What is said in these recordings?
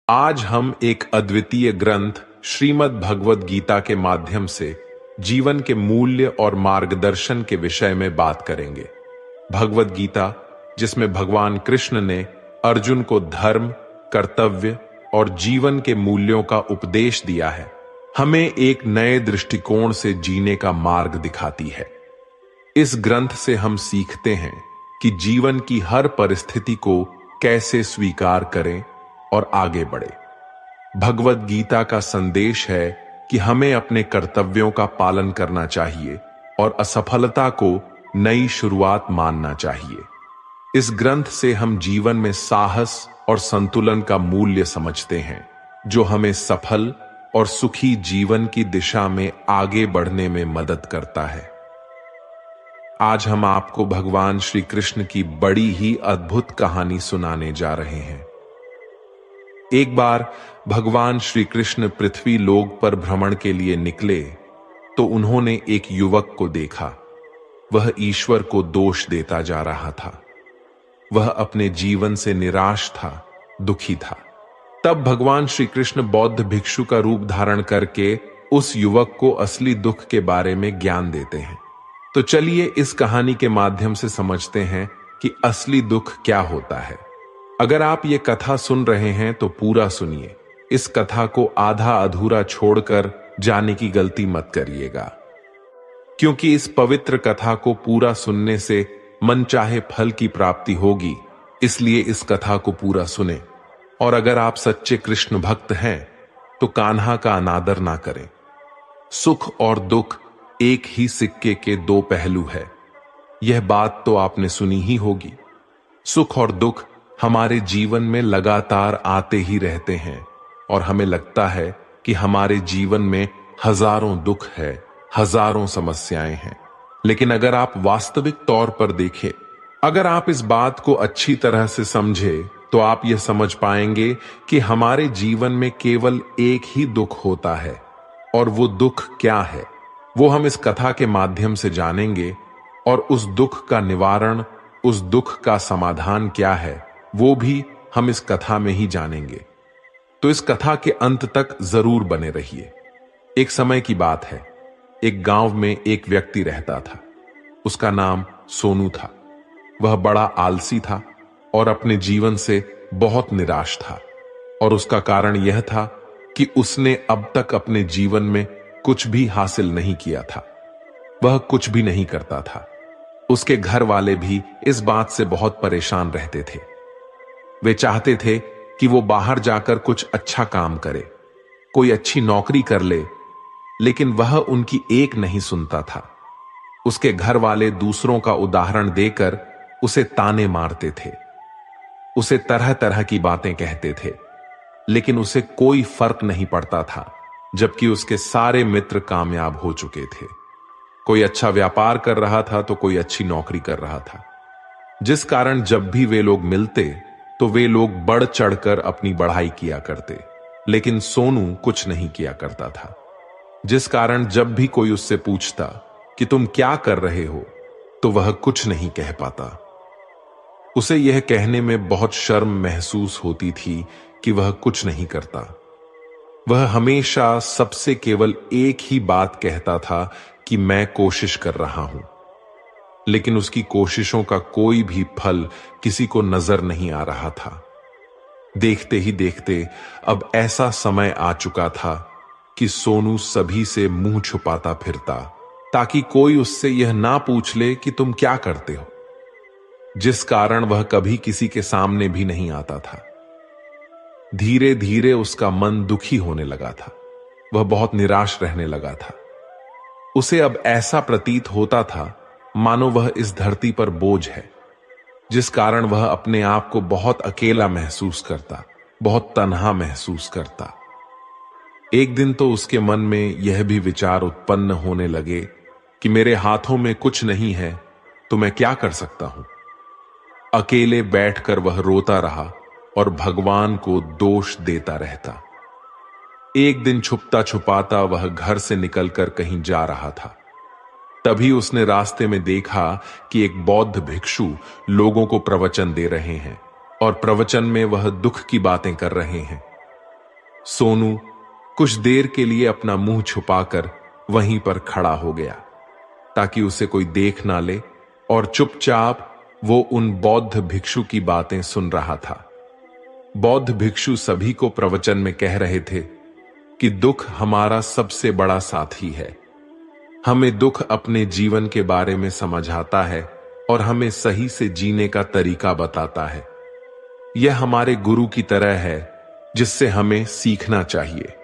आज हम एक अद्वितीय ग्रंथ श्रीमद् भगवद गीता के माध्यम से जीवन के मूल्य और मार्गदर्शन के विषय में बात करेंगे। भगवद गीता, जिसमें भगवान कृष्ण ने अर्जुन को धर्म, कर्तव्य और जीवन के मूल्यों का उपदेश दिया है, हमें एक नए दृष्टिकोण से जीने का मार्ग दिखाती है। इस ग्रंथ से हम सीखते हैं कि जीवन की हर परिस्थिति को कैसे स्वीकार करें और आगे बढ़े। भगवद गीता का संदेश है कि हमें अपने कर्तव्यों का पालन करना चाहिए और असफलता को नई शुरुआत मानना चाहिए। इस ग्रंथ से हम जीवन में साहस और संतुलन का मूल्य समझते हैं, जो हमें सफल और सुखी जीवन की दिशा में आगे बढ़ने में मदद करता है। आज हम आपको भगवान श्री कृष्ण की बड़ी ही अद्भुत कहानी सुनाने जा रहे हैं। एक बार भगवान श्री कृष्ण पृथ्वी लोक पर भ्रमण के लिए निकले तो उन्होंने एक युवक को देखा। वह ईश्वर को दोष देता जा रहा था। वह अपने जीवन से निराश था, दुखी था। तब भगवान श्री कृष्ण बौद्ध भिक्षु का रूप धारण करके उस युवक को असली दुख के बारे में ज्ञान देते हैं। तो चलिए इस कहानी के माध्यम से समझते हैं कि असली दुख क्या होता है। अगर आप ये कथा सुन रहे हैं तो पूरा सुनिए। इस कथा को आधा अधूरा छोड़कर जाने की गलती मत करिएगा, क्योंकि इस पवित्र कथा को पूरा सुनने से मनचाहे फल की प्राप्ति होगी। इसलिए इस कथा को पूरा सुने। और अगर आप सच्चे कृष्ण भक्त हैं तो कान्हा का अनादर ना करें। सुख और दुख एक ही सिक्के के दो पहलू है। यह बात तो आपने सुनी ही होगी। सुख और दुख हमारे जीवन में लगातार आते ही रहते हैं और हमें लगता है कि हमारे जीवन में हजारों दुख है, हजारों समस्याएं हैं। लेकिन अगर आप वास्तविक तौर पर देखें, अगर आप इस बात को अच्छी तरह से समझे, तो आप यह समझ पाएंगे कि हमारे जीवन में केवल एक ही दुख होता है। और वो दुख क्या है, वो हम इस कथा के माध्यम से जानेंगे। और उस दुख का निवारण, उस दुख का समाधान क्या है, वो भी हम इस कथा में ही जानेंगे। तो इस कथा के अंत तक जरूर बने रहिए। एक समय की बात है। एक गांव में एक व्यक्ति रहता था। उसका नाम सोनू था। वह बड़ा आलसी था और अपने जीवन से बहुत निराश था। और उसका कारण यह था कि उसने अब तक अपने जीवन में कुछ भी हासिल नहीं किया था। वह कुछ भी नहीं करता था। उसके घर वाले भी इस बात से बहुत परेशान रहते थे। वे चाहते थे कि वो बाहर जाकर कुछ अच्छा काम करे, कोई अच्छी नौकरी कर ले, लेकिन वह उनकी एक नहीं सुनता था। उसके घर वाले दूसरों का उदाहरण देकर उसे ताने मारते थे, उसे तरह तरह की बातें कहते थे, लेकिन उसे कोई फर्क नहीं पड़ता था, जबकि उसके सारे मित्र कामयाब हो चुके थे। कोई अच्छा व्यापार कर रहा था तो कोई अच्छी नौकरी कर रहा था, जिस कारण जब भी वे लोग मिलते तो वे लोग बढ़ चढ़कर अपनी बढ़ाई किया करते। लेकिन सोनू कुछ नहीं किया करता था, जिस कारण जब भी कोई उससे पूछता कि तुम क्या कर रहे हो, तो वह कुछ नहीं कह पाता। उसे यह कहने में बहुत शर्म महसूस होती थी कि वह कुछ नहीं करता। वह हमेशा सबसे केवल एक ही बात कहता था कि मैं कोशिश कर रहा हूं। लेकिन उसकी कोशिशों का कोई भी फल किसी को नजर नहीं आ रहा था। देखते ही देखते अब ऐसा समय आ चुका था कि सोनू सभी से मुंह छुपाता फिरता, ताकि कोई उससे यह ना पूछ ले कि तुम क्या करते हो, जिस कारण वह कभी किसी के सामने भी नहीं आता था। धीरे धीरे उसका मन दुखी होने लगा था। वह बहुत निराश रहने लगा था। उसे अब ऐसा प्रतीत होता था मानो वह इस धरती पर बोझ है, जिस कारण वह अपने आप को बहुत अकेला महसूस करता, बहुत तन्हा महसूस करता। एक दिन तो उसके मन में यह भी विचार उत्पन्न होने लगे कि मेरे हाथों में कुछ नहीं है तो मैं क्या कर सकता हूं। अकेले बैठकर वह रोता रहा और भगवान को दोष देता रहता। एक दिन छुपता छुपाता वह घर से निकलकर कहीं जा रहा था। तभी उसने रास्ते में देखा कि एक बौद्ध भिक्षु लोगों को प्रवचन दे रहे हैं और प्रवचन में वह दुख की बातें कर रहे हैं। सोनू कुछ देर के लिए अपना मुंह छुपाकर वहीं पर खड़ा हो गया ताकि उसे कोई देख ना ले, और चुपचाप वो उन बौद्ध भिक्षु की बातें सुन रहा था। बौद्ध भिक्षु सभी को प्रवचन में कह रहे थे कि दुख हमारा सबसे बड़ा साथी है। हमें दुख अपने जीवन के बारे में समझाता है और हमें सही से जीने का तरीका बताता है। यह हमारे गुरु की तरह है जिससे हमें सीखना चाहिए।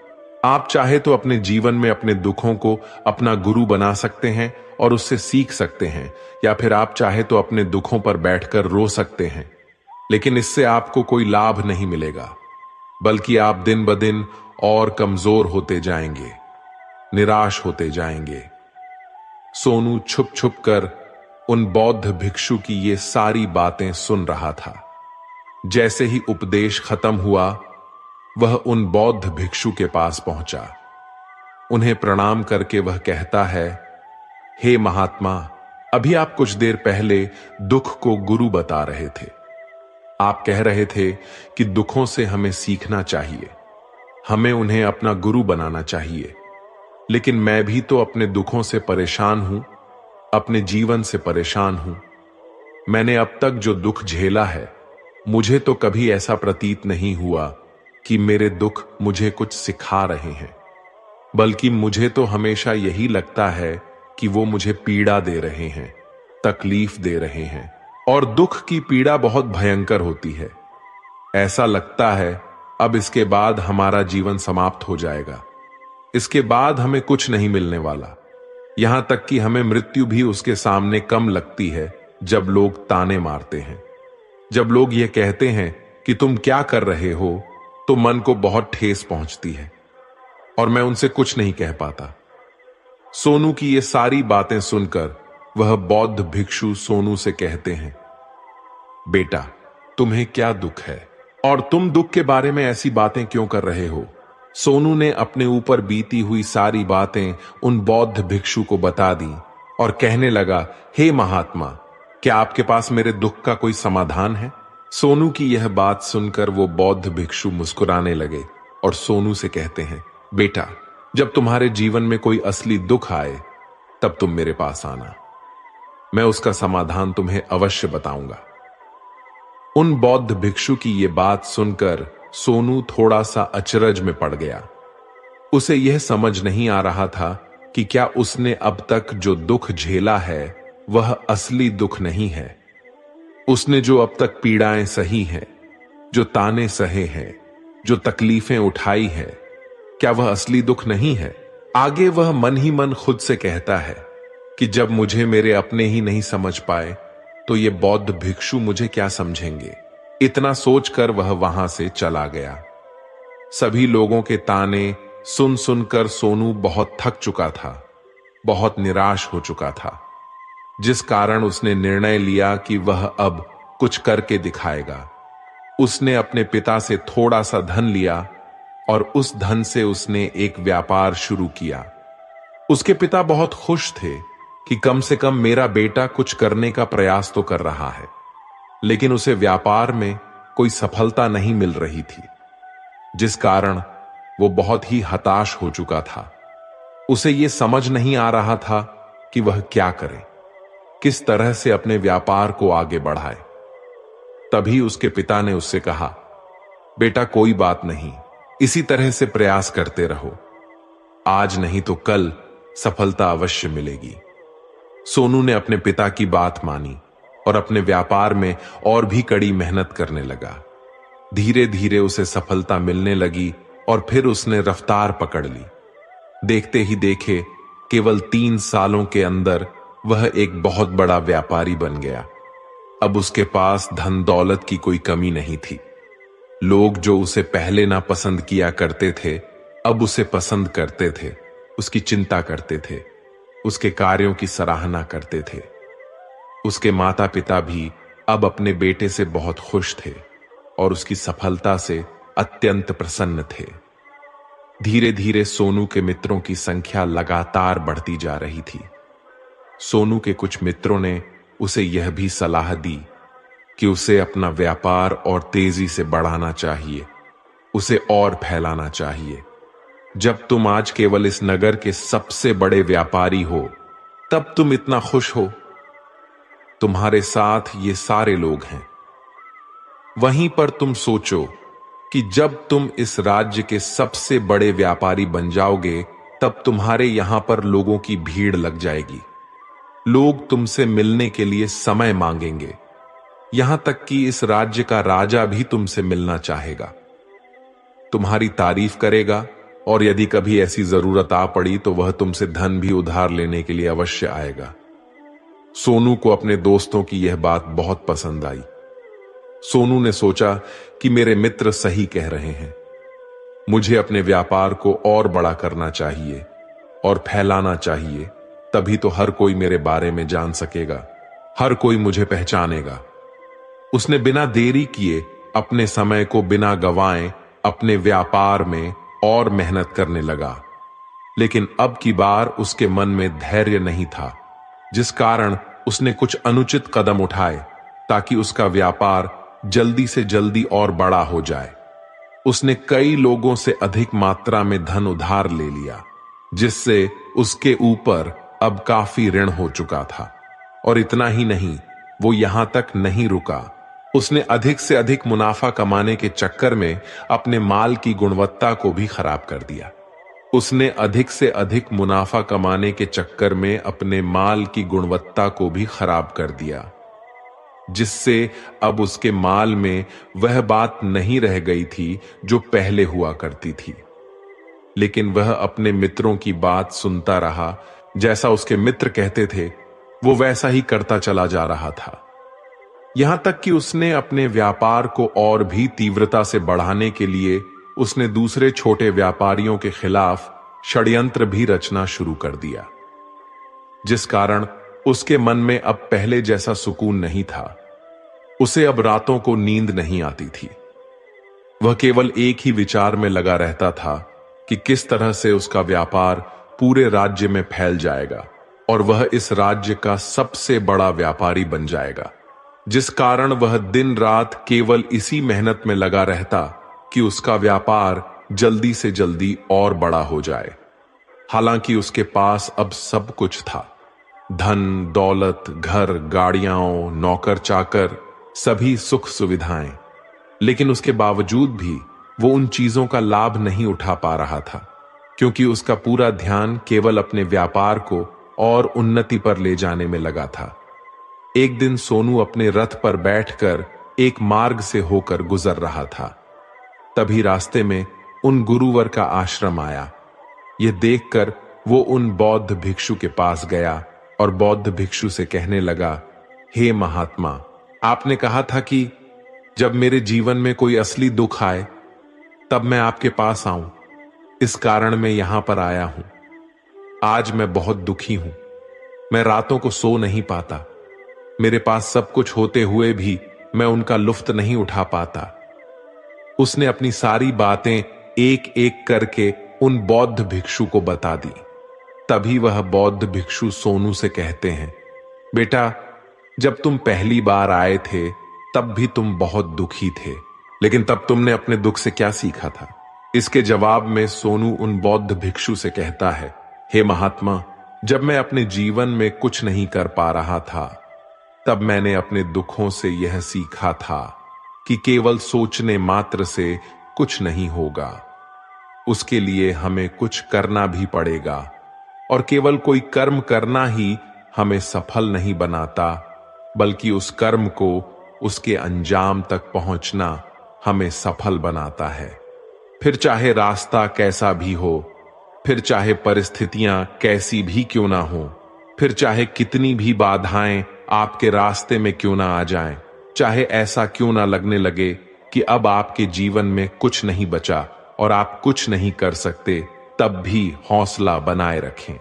आप चाहे तो अपने जीवन में अपने दुखों को अपना गुरु बना सकते हैं और उससे सीख सकते हैं, या फिर आप चाहे तो अपने दुखों पर बैठकर रो सकते हैं, लेकिन इससे आपको कोई लाभ नहीं मिलेगा, बल्कि आप दिन ब दिन और कमजोर होते जाएंगे, निराश होते जाएंगे। सोनू छुप छुप कर उन बौद्ध भिक्षु की ये सारी बातें सुन रहा था। जैसे ही उपदेश खत्म हुआ, वह उन बौद्ध भिक्षु के पास पहुंचा। उन्हें प्रणाम करके वह कहता है, हे महात्मा, अभी आप कुछ देर पहले दुख को गुरु बता रहे थे। आप कह रहे थे कि दुखों से हमें सीखना चाहिए, हमें उन्हें अपना गुरु बनाना चाहिए। लेकिन मैं भी तो अपने दुखों से परेशान हूं, अपने जीवन से परेशान हूं। मैंने अब तक जो दुख झेला है, मुझे तो कभी ऐसा प्रतीत नहीं हुआ कि मेरे दुख मुझे कुछ सिखा रहे हैं, बल्कि मुझे तो हमेशा यही लगता है कि वो मुझे पीड़ा दे रहे हैं, तकलीफ दे रहे हैं। और दुख की पीड़ा बहुत भयंकर होती है। ऐसा लगता है अब इसके बाद हमारा जीवन समाप्त हो जाएगा, इसके बाद हमें कुछ नहीं मिलने वाला। यहां तक कि हमें मृत्यु भी उसके सामने कम लगती है जब लोग ताने मारते हैं। जब लोग ये कहते हैं कि तुम क्या कर रहे हो, तो मन को बहुत ठेस पहुंचती है और मैं उनसे कुछ नहीं कह पाता। सोनू की ये सारी बातें सुनकर वह बौद्ध भिक्षु सोनू से कहते हैं, बेटा, तुम्हें क्या दुख है और तुम दुख के बारे में ऐसी बातें क्यों कर रहे हो? सोनू ने अपने ऊपर बीती हुई सारी बातें उन बौद्ध भिक्षु को बता दी और कहने लगा, हे महात्मा, क्या आपके पास मेरे दुख का कोई समाधान है? सोनू की यह बात सुनकर वो बौद्ध भिक्षु मुस्कुराने लगे और सोनू से कहते हैं, बेटा, जब तुम्हारे जीवन में कोई असली दुख आए तब तुम मेरे पास आना, मैं उसका समाधान तुम्हें अवश्य बताऊंगा। उन बौद्ध भिक्षु की ये बात सुनकर सोनू थोड़ा सा अचरज में पड़ गया। उसे यह समझ नहीं आ रहा था कि क्या उसने अब तक जो दुख झेला है वह असली दुख नहीं है। उसने जो अब तक पीड़ाएं सही हैं, जो ताने सहे हैं, जो तकलीफें उठाई है, क्या वह असली दुख नहीं है? आगे वह मन ही मन खुद से कहता है कि जब मुझे मेरे अपने ही नहीं समझ पाए तो ये बौद्ध भिक्षु मुझे क्या समझेंगे। इतना सोचकर वह वहां से चला गया। सभी लोगों के ताने सुन सुनकर सोनू बहुत थक चुका था, बहुत निराश हो चुका था, जिस कारण उसने निर्णय लिया कि वह अब कुछ करके दिखाएगा। उसने अपने पिता से थोड़ा सा धन लिया और उस धन से उसने एक व्यापार शुरू किया। उसके पिता बहुत खुश थे कि कम से कम मेरा बेटा कुछ करने का प्रयास तो कर रहा है, लेकिन उसे व्यापार में कोई सफलता नहीं मिल रही थी, जिस कारण वो बहुत ही हताश हो चुका था। उसे ये समझ नहीं आ रहा था कि वह क्या करे, किस तरह से अपने व्यापार को आगे बढ़ाए। तभी उसके पिता ने उससे कहा, बेटा, कोई बात नहीं, इसी तरह से प्रयास करते रहो, आज नहीं तो कल सफलता अवश्य मिलेगी। सोनू ने अपने पिता की बात मानी और अपने व्यापार में और भी कड़ी मेहनत करने लगा। धीरे धीरे उसे सफलता मिलने लगी और फिर उसने रफ्तार पकड़ ली। देखते ही देखे केवल 3 सालों के अंदर वह एक बहुत बड़ा व्यापारी बन गया। अब उसके पास धन दौलत की कोई कमी नहीं थी। लोग जो उसे पहले ना पसंद किया करते थे, अब उसे पसंद करते थे, उसकी चिंता करते थे, उसके कार्यों की सराहना करते थे। उसके माता पिता भी अब अपने बेटे से बहुत खुश थे और उसकी सफलता से अत्यंत प्रसन्न थे। धीरे धीरे सोनू के मित्रों की संख्या लगातार बढ़ती जा रही थी। सोनू के कुछ मित्रों ने उसे यह भी सलाह दी कि उसे अपना व्यापार और तेजी से बढ़ाना चाहिए, उसे और फैलाना चाहिए। जब तुम आज केवल इस नगर के सबसे बड़े व्यापारी हो, तब तुम इतना खुश हो। तुम्हारे साथ ये सारे लोग हैं। वहीं पर तुम सोचो कि जब तुम इस राज्य के सबसे बड़े व्यापारी बन जाओगे, तब तुम्हारे यहां पर लोगों की भीड़ लग जाएगी। लोग तुमसे मिलने के लिए समय मांगेंगे। यहां तक कि इस राज्य का राजा भी तुमसे मिलना चाहेगा, तुम्हारी तारीफ करेगा, और यदि कभी ऐसी जरूरत आ पड़ी तो वह तुमसे धन भी उधार लेने के लिए अवश्य आएगा। सोनू को अपने दोस्तों की यह बात बहुत पसंद आई। सोनू ने सोचा कि मेरे मित्र सही कह रहे हैं, मुझे अपने व्यापार को और बड़ा करना चाहिए और फैलाना चाहिए, तभी तो हर कोई मेरे बारे में जान सकेगा, हर कोई मुझे पहचानेगा। उसने बिना देरी किए अपने समय को बिना गंवाए अपने व्यापार में और मेहनत करने लगा। लेकिन अब की बार उसके मन में धैर्य नहीं था, जिस कारण उसने कुछ अनुचित कदम उठाए ताकि उसका व्यापार जल्दी से जल्दी और बड़ा हो जाए। उसने कई लोगों से अधिक मात्रा में धन उधार ले लिया, जिससे उसके ऊपर अब काफी ऋण हो चुका था। और इतना ही नहीं, वो यहां तक नहीं रुका, उसने अधिक से अधिक मुनाफा कमाने के चक्कर में अपने माल की गुणवत्ता को भी खराब कर दिया। उसने अधिक से अधिक मुनाफा कमाने के चक्कर में अपने माल की गुणवत्ता को भी खराब कर दिया, जिससे अब उसके माल में वह बात नहीं रह गई थी जो पहले हुआ करती थी। लेकिन वह अपने मित्रों की बात सुनता रहा। जैसा उसके मित्र कहते थे, वो वैसा ही करता चला जा रहा था। यहां तक कि उसने अपने व्यापार को और भी तीव्रता से बढ़ाने के लिए उसने दूसरे छोटे व्यापारियों के खिलाफ षड्यंत्र भी रचना शुरू कर दिया, जिस कारण उसके मन में अब पहले जैसा सुकून नहीं था। उसे अब रातों को नींद नहीं आती थी। वह केवल एक ही विचार में लगा रहता था कि किस तरह से उसका व्यापार पूरे राज्य में फैल जाएगा और वह इस राज्य का सबसे बड़ा व्यापारी बन जाएगा, जिस कारण वह दिन रात केवल इसी मेहनत में लगा रहता कि उसका व्यापार जल्दी से जल्दी और बड़ा हो जाए। हालांकि उसके पास अब सब कुछ था, धन, दौलत, घर, गाड़ियां, नौकर चाकर, सभी सुख सुविधाएं। लेकिन उसके बावजूद भी वो उन चीजों का लाभ नहीं उठा पा रहा था, क्योंकि उसका पूरा ध्यान केवल अपने व्यापार को और उन्नति पर ले जाने में लगा था। एक दिन सोनू अपने रथ पर बैठकर एक मार्ग से होकर गुजर रहा था। तभी रास्ते में उन गुरुवर का आश्रम आया। यह देखकर वो उन बौद्ध भिक्षु के पास गया और बौद्ध भिक्षु से कहने लगा, हे महात्मा, आपने कहा था कि जब मेरे जीवन में कोई असली दुख आए तब मैं आपके पास आऊं। इस कारण मैं यहां पर आया हूं। आज मैं बहुत दुखी हूं। मैं रातों को सो नहीं पाता। मेरे पास सब कुछ होते हुए भी मैं उनका लुफ्त नहीं उठा पाता। उसने अपनी सारी बातें एक एक करके उन बौद्ध भिक्षु को बता दी। तभी वह बौद्ध भिक्षु सोनू से कहते हैं, बेटा, जब तुम पहली बार आए थे तब भी तुम बहुत दुखी थे, लेकिन तब तुमने अपने दुख से क्या सीखा था? इसके जवाब में सोनू उन बौद्ध भिक्षु से कहता है, हे महात्मा, जब मैं अपने जीवन में कुछ नहीं कर पा रहा था तब मैंने अपने दुखों से यह सीखा था कि केवल सोचने मात्र से कुछ नहीं होगा। उसके लिए हमें कुछ करना भी पड़ेगा, और केवल कोई कर्म करना ही हमें सफल नहीं बनाता, बल्कि उस कर्म को, उसके अंजाम तक पहुंचना हमें सफल बनाता है। फिर चाहे रास्ता कैसा भी हो, फिर चाहे परिस्थितियां कैसी भी क्यों ना हो, फिर चाहे कितनी भी बाधाएं आपके रास्ते में क्यों ना आ जाएं, चाहे ऐसा क्यों ना लगने लगे कि अब आपके जीवन में कुछ नहीं बचा और आप कुछ नहीं कर सकते, तब भी हौसला बनाए रखें,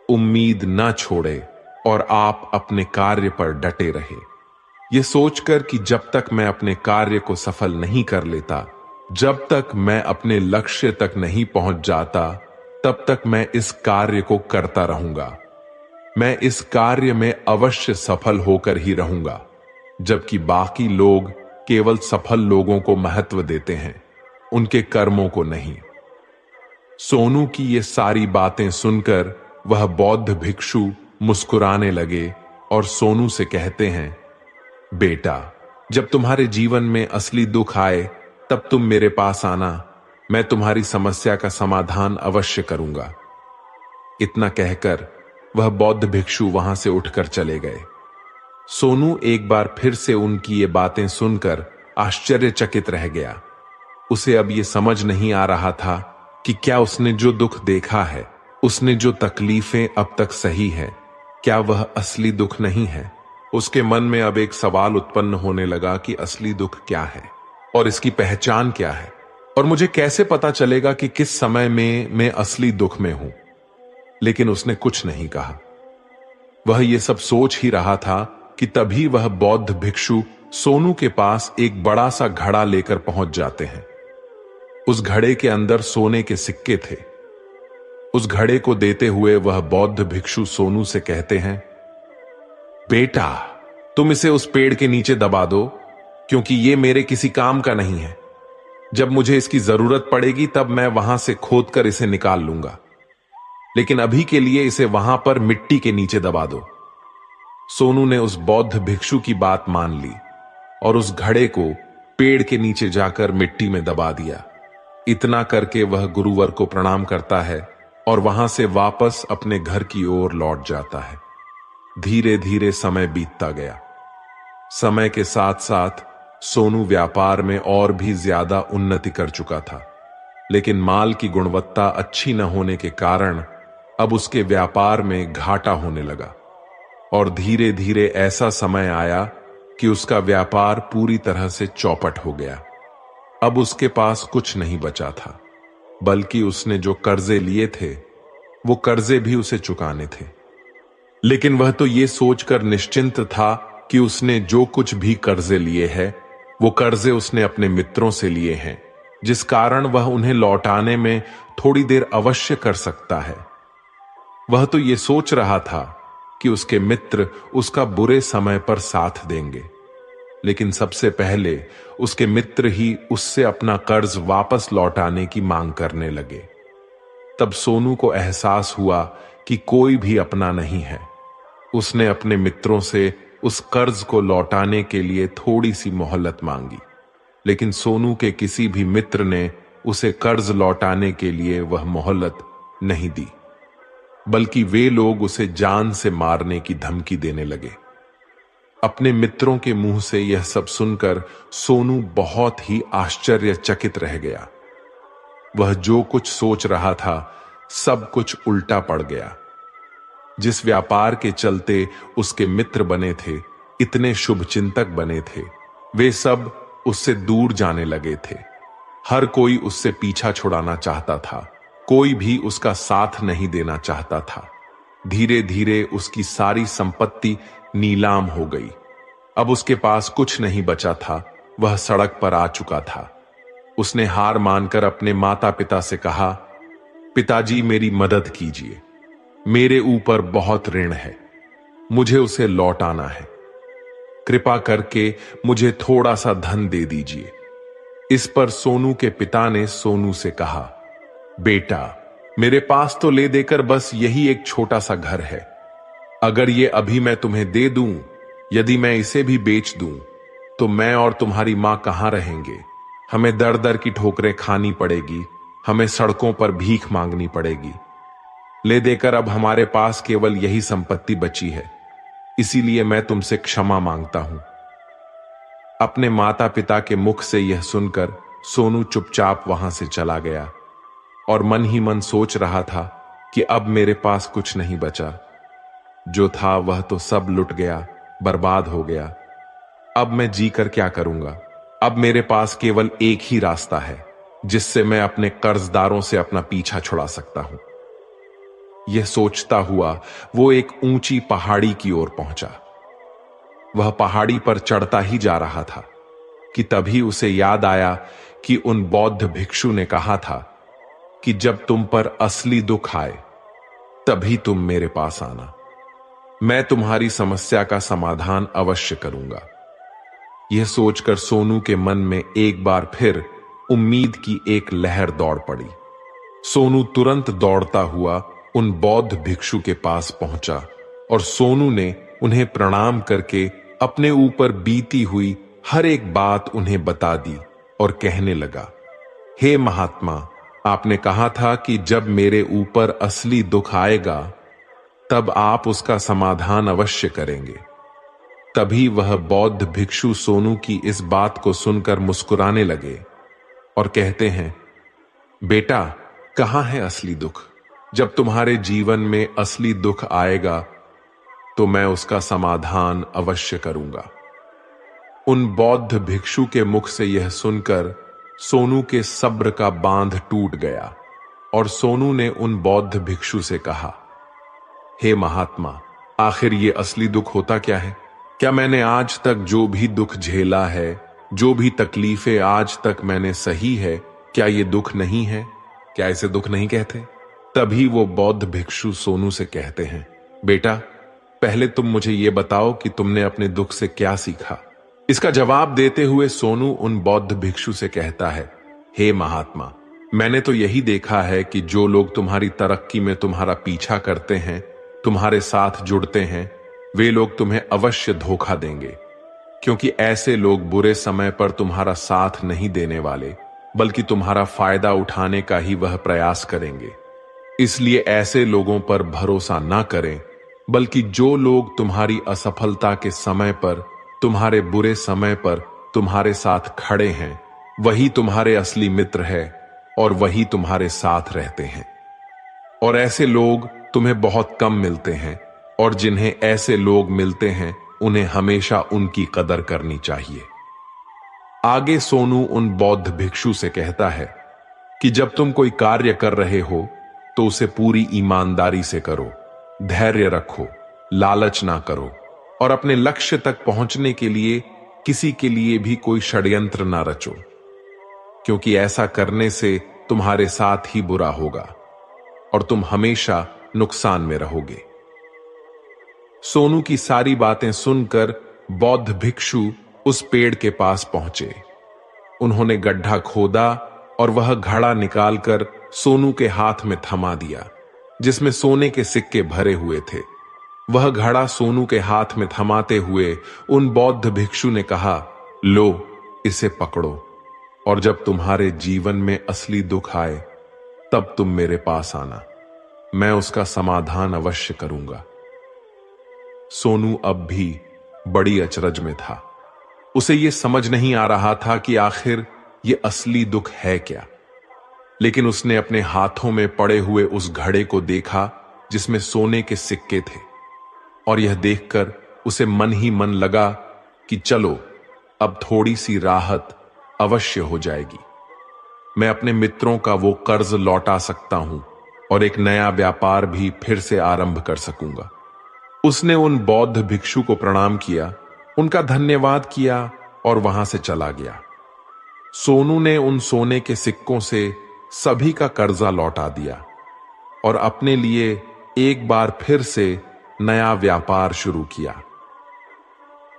उम्मीद न छोड़े और आप अपने कार्य पर डटे रहे। ये सोचकर कि जब तक मैं अपने कार्य को सफल नहीं कर लेता, जब तक मैं अपने लक्ष्य तक नहीं पहुंच जाता, तब तक मैं इस कार्य को करता रहूंगा। मैं इस कार्य में अवश्य सफल होकर ही रहूंगा। जबकि बाकी लोग केवल सफल लोगों को महत्व देते हैं, उनके कर्मों को नहीं। सोनू की ये सारी बातें सुनकर वह बौद्ध भिक्षु मुस्कुराने लगे और सोनू से कहते हैं, बेटा, जब तुम्हारे जीवन में असली दुख आए तब तुम मेरे पास आना, मैं तुम्हारी समस्या का समाधान अवश्य करूंगा। इतना कहकर वह बौद्ध भिक्षु वहां से उठकर चले गए। सोनू एक बार फिर से उनकी ये बातें सुनकर आश्चर्यचकित रह गया। उसे अब ये समझ नहीं आ रहा था कि क्या उसने जो दुख देखा है, उसने जो तकलीफें अब तक सही है, क्या वह असली दुख नहीं है। उसके मन में अब एक सवाल उत्पन्न होने लगा कि असली दुख क्या है और इसकी पहचान क्या है, और मुझे कैसे पता चलेगा कि किस समय में मैं असली दुख में हूं। लेकिन उसने कुछ नहीं कहा। वह यह सब सोच ही रहा था कि तभी वह बौद्ध भिक्षु सोनू के पास एक बड़ा सा घड़ा लेकर पहुंच जाते हैं। उस घड़े के अंदर सोने के सिक्के थे। उस घड़े को देते हुए वह बौद्ध भिक्षु सोनू से कहते हैं, बेटा, तुम इसे उस पेड़ के नीचे दबा दो, क्योंकि ये मेरे किसी काम का नहीं है। जब मुझे इसकी जरूरत पड़ेगी तब मैं वहां से खोदकर इसे निकाल लूंगा, लेकिन अभी के लिए इसे वहां पर मिट्टी के नीचे दबा दो। सोनू ने उस बौद्ध भिक्षु की बात मान ली और उस घड़े को पेड़ के नीचे जाकर मिट्टी में दबा दिया। इतना करके वह गुरुवर को प्रणाम करता है और वहां से वापस अपने घर की ओर लौट जाता है। धीरे धीरे समय बीतता गया। समय के साथ साथ सोनू व्यापार में और भी ज्यादा उन्नति कर चुका था, लेकिन माल की गुणवत्ता अच्छी न होने के कारण अब उसके व्यापार में घाटा होने लगा और धीरे धीरे ऐसा समय आया कि उसका व्यापार पूरी तरह से चौपट हो गया। अब उसके पास कुछ नहीं बचा था, बल्कि उसने जो कर्जे लिए थे वो कर्जे भी उसे चुकाने थे। लेकिन वह तो ये सोचकर निश्चिंत था कि उसने जो कुछ भी कर्जे लिए हैं वो कर्जे उसने अपने मित्रों से लिए हैं, जिस कारण वह उन्हें लौटाने में थोड़ी देर अवश्य कर सकता है। वह तो ये सोच रहा था कि उसके मित्र उसका बुरे समय पर साथ देंगे, लेकिन सबसे पहले उसके मित्र ही उससे अपना कर्ज वापस लौटाने की मांग करने लगे। तब सोनू को एहसास हुआ कि कोई भी अपना नहीं है। उसने अपने मित्रों से उस कर्ज को लौटाने के लिए थोड़ी सी मोहलत मांगी, लेकिन सोनू के किसी भी मित्र ने उसे कर्ज लौटाने के लिए वह मोहलत नहीं दी, बल्कि वे लोग उसे जान से मारने की धमकी देने लगे। अपने मित्रों के मुंह से यह सब सुनकर सोनू बहुत ही आश्चर्यचकित रह गया। वह जो कुछ सोच रहा था सब कुछ उल्टा पड़ गया। जिस व्यापार के चलते उसके मित्र बने थे, इतने शुभचिंतक बने थे, वे सब उससे दूर जाने लगे थे। हर कोई उससे पीछा छुड़ाना चाहता था, कोई भी उसका साथ नहीं देना चाहता था। धीरे धीरे उसकी सारी संपत्ति नीलाम हो गई। अब उसके पास कुछ नहीं बचा था। वह सड़क पर आ चुका था। उसने हार मानकर अपने माता पिता से कहा, पिताजी, मेरी मदद कीजिए, मेरे ऊपर बहुत ऋण है, मुझे उसे लौटाना है। कृपा करके मुझे थोड़ा सा धन दे दीजिए। इस पर सोनू के पिता ने सोनू से कहा, बेटा, मेरे पास तो ले देकर बस यही एक छोटा सा घर है। अगर ये अभी मैं तुम्हें दे दूं, यदि मैं इसे भी बेच दूं, तो मैं और तुम्हारी मां कहां रहेंगे? हमें दर दर की ठोकरें खानी पड़ेगी, हमें सड़कों पर भीख मांगनी पड़ेगी। ले देकर अब हमारे पास केवल यही संपत्ति बची है, इसीलिए मैं तुमसे क्षमा मांगता हूं। अपने माता पिता के मुख से यह सुनकर सोनू चुपचाप वहां से चला गया और मन ही मन सोच रहा था कि अब मेरे पास कुछ नहीं बचा। जो था वह तो सब लुट गया, बर्बाद हो गया। अब मैं जीकर क्या करूंगा? अब मेरे पास केवल एक ही रास्ता है जिससे मैं अपने कर्जदारों से अपना पीछा छुड़ा सकता हूं। यह सोचता हुआ वो एक ऊंची पहाड़ी की ओर पहुंचा। वह पहाड़ी पर चढ़ता ही जा रहा था कि तभी उसे याद आया कि उन बौद्ध भिक्षु ने कहा था कि जब तुम पर असली दुख आए तभी तुम मेरे पास आना, मैं तुम्हारी समस्या का समाधान अवश्य करूंगा। यह सोचकर सोनू के मन में एक बार फिर उम्मीद की एक लहर दौड़ पड़ी। सोनू तुरंत दौड़ता हुआ उन बौद्ध भिक्षु के पास पहुंचा और सोनू ने उन्हें प्रणाम करके अपने ऊपर बीती हुई हर एक बात उन्हें बता दी और कहने लगा, हे महात्मा, आपने कहा था कि जब मेरे ऊपर असली दुख आएगा तब आप उसका समाधान अवश्य करेंगे। तभी वह बौद्ध भिक्षु सोनू की इस बात को सुनकर मुस्कुराने लगे और कहते हैं, बेटा, कहां है असली दुख? जब तुम्हारे जीवन में असली दुख आएगा तो मैं उसका समाधान अवश्य करूंगा। उन बौद्ध भिक्षु के मुख से यह सुनकर सोनू के सब्र का बांध टूट गया और सोनू ने उन बौद्ध भिक्षु से कहा, हे महात्मा, आखिर ये असली दुख होता क्या है? क्या मैंने आज तक जो भी दुख झेला है, जो भी तकलीफें आज तक मैंने सही है, क्या ये दुख नहीं है? क्या इसे दुख नहीं कहते? तभी वो बौद्ध भिक्षु सोनू से कहते हैं, बेटा, पहले तुम मुझे ये बताओ कि तुमने अपने दुख से क्या सीखा। इसका जवाब देते हुए सोनू उन बौद्ध भिक्षु से कहता है, हे महात्मा, मैंने तो यही देखा है कि जो लोग तुम्हारी तरक्की में तुम्हारा पीछा करते हैं, तुम्हारे साथ जुड़ते हैं, वे लोग तुम्हें अवश्य धोखा देंगे, क्योंकि ऐसे लोग बुरे समय पर तुम्हारा साथ नहीं देने वाले, बल्कि तुम्हारा फायदा उठाने का ही वह प्रयास करेंगे। इसलिए ऐसे लोगों पर भरोसा ना करें, बल्कि जो लोग तुम्हारी असफलता के समय पर, तुम्हारे बुरे समय पर तुम्हारे साथ खड़े हैं, वही तुम्हारे असली मित्र है और वही तुम्हारे साथ रहते हैं। और ऐसे लोग तुम्हें बहुत कम मिलते हैं, और जिन्हें ऐसे लोग मिलते हैं उन्हें हमेशा उनकी कदर करनी चाहिए। आगे सोनू उन बौद्ध भिक्षु से कहता है कि जब तुम कोई कार्य कर रहे हो तो उसे पूरी ईमानदारी से करो, धैर्य रखो, लालच ना करो और अपने लक्ष्य तक पहुंचने के लिए किसी के लिए भी कोई षड्यंत्र ना रचो, क्योंकि ऐसा करने से तुम्हारे साथ ही बुरा होगा और तुम हमेशा नुकसान में रहोगे। सोनू की सारी बातें सुनकर बौद्ध भिक्षु उस पेड़ के पास पहुंचे। उन्होंने गड्ढा खोदा और वह घड़ा निकालकर सोनू के हाथ में थमा दिया, जिसमें सोने के सिक्के भरे हुए थे। वह घड़ा सोनू के हाथ में थमाते हुए उन बौद्ध भिक्षु ने कहा, लो, इसे पकड़ो, और जब तुम्हारे जीवन में असली दुख आए तब तुम मेरे पास आना, मैं उसका समाधान अवश्य करूंगा। सोनू अब भी बड़ी अचरज में था। उसे यह समझ नहीं आ रहा था कि आखिर ये असली दुख है क्या। लेकिन उसने अपने हाथों में पड़े हुए उस घड़े को देखा जिसमें सोने के सिक्के थे, और यह देखकर उसे मन ही मन लगा कि चलो, अब थोड़ी सी राहत अवश्य हो जाएगी। मैं अपने मित्रों का वो कर्ज लौटा सकता हूं और एक नया व्यापार भी फिर से आरंभ कर सकूंगा। उसने उन बौद्ध भिक्षु को प्रणाम किया, उनका धन्यवाद किया और वहां से चला गया। सोनू ने उन सोने के सिक्कों से सभी का कर्जा लौटा दिया और अपने लिए एक बार फिर से नया व्यापार शुरू किया।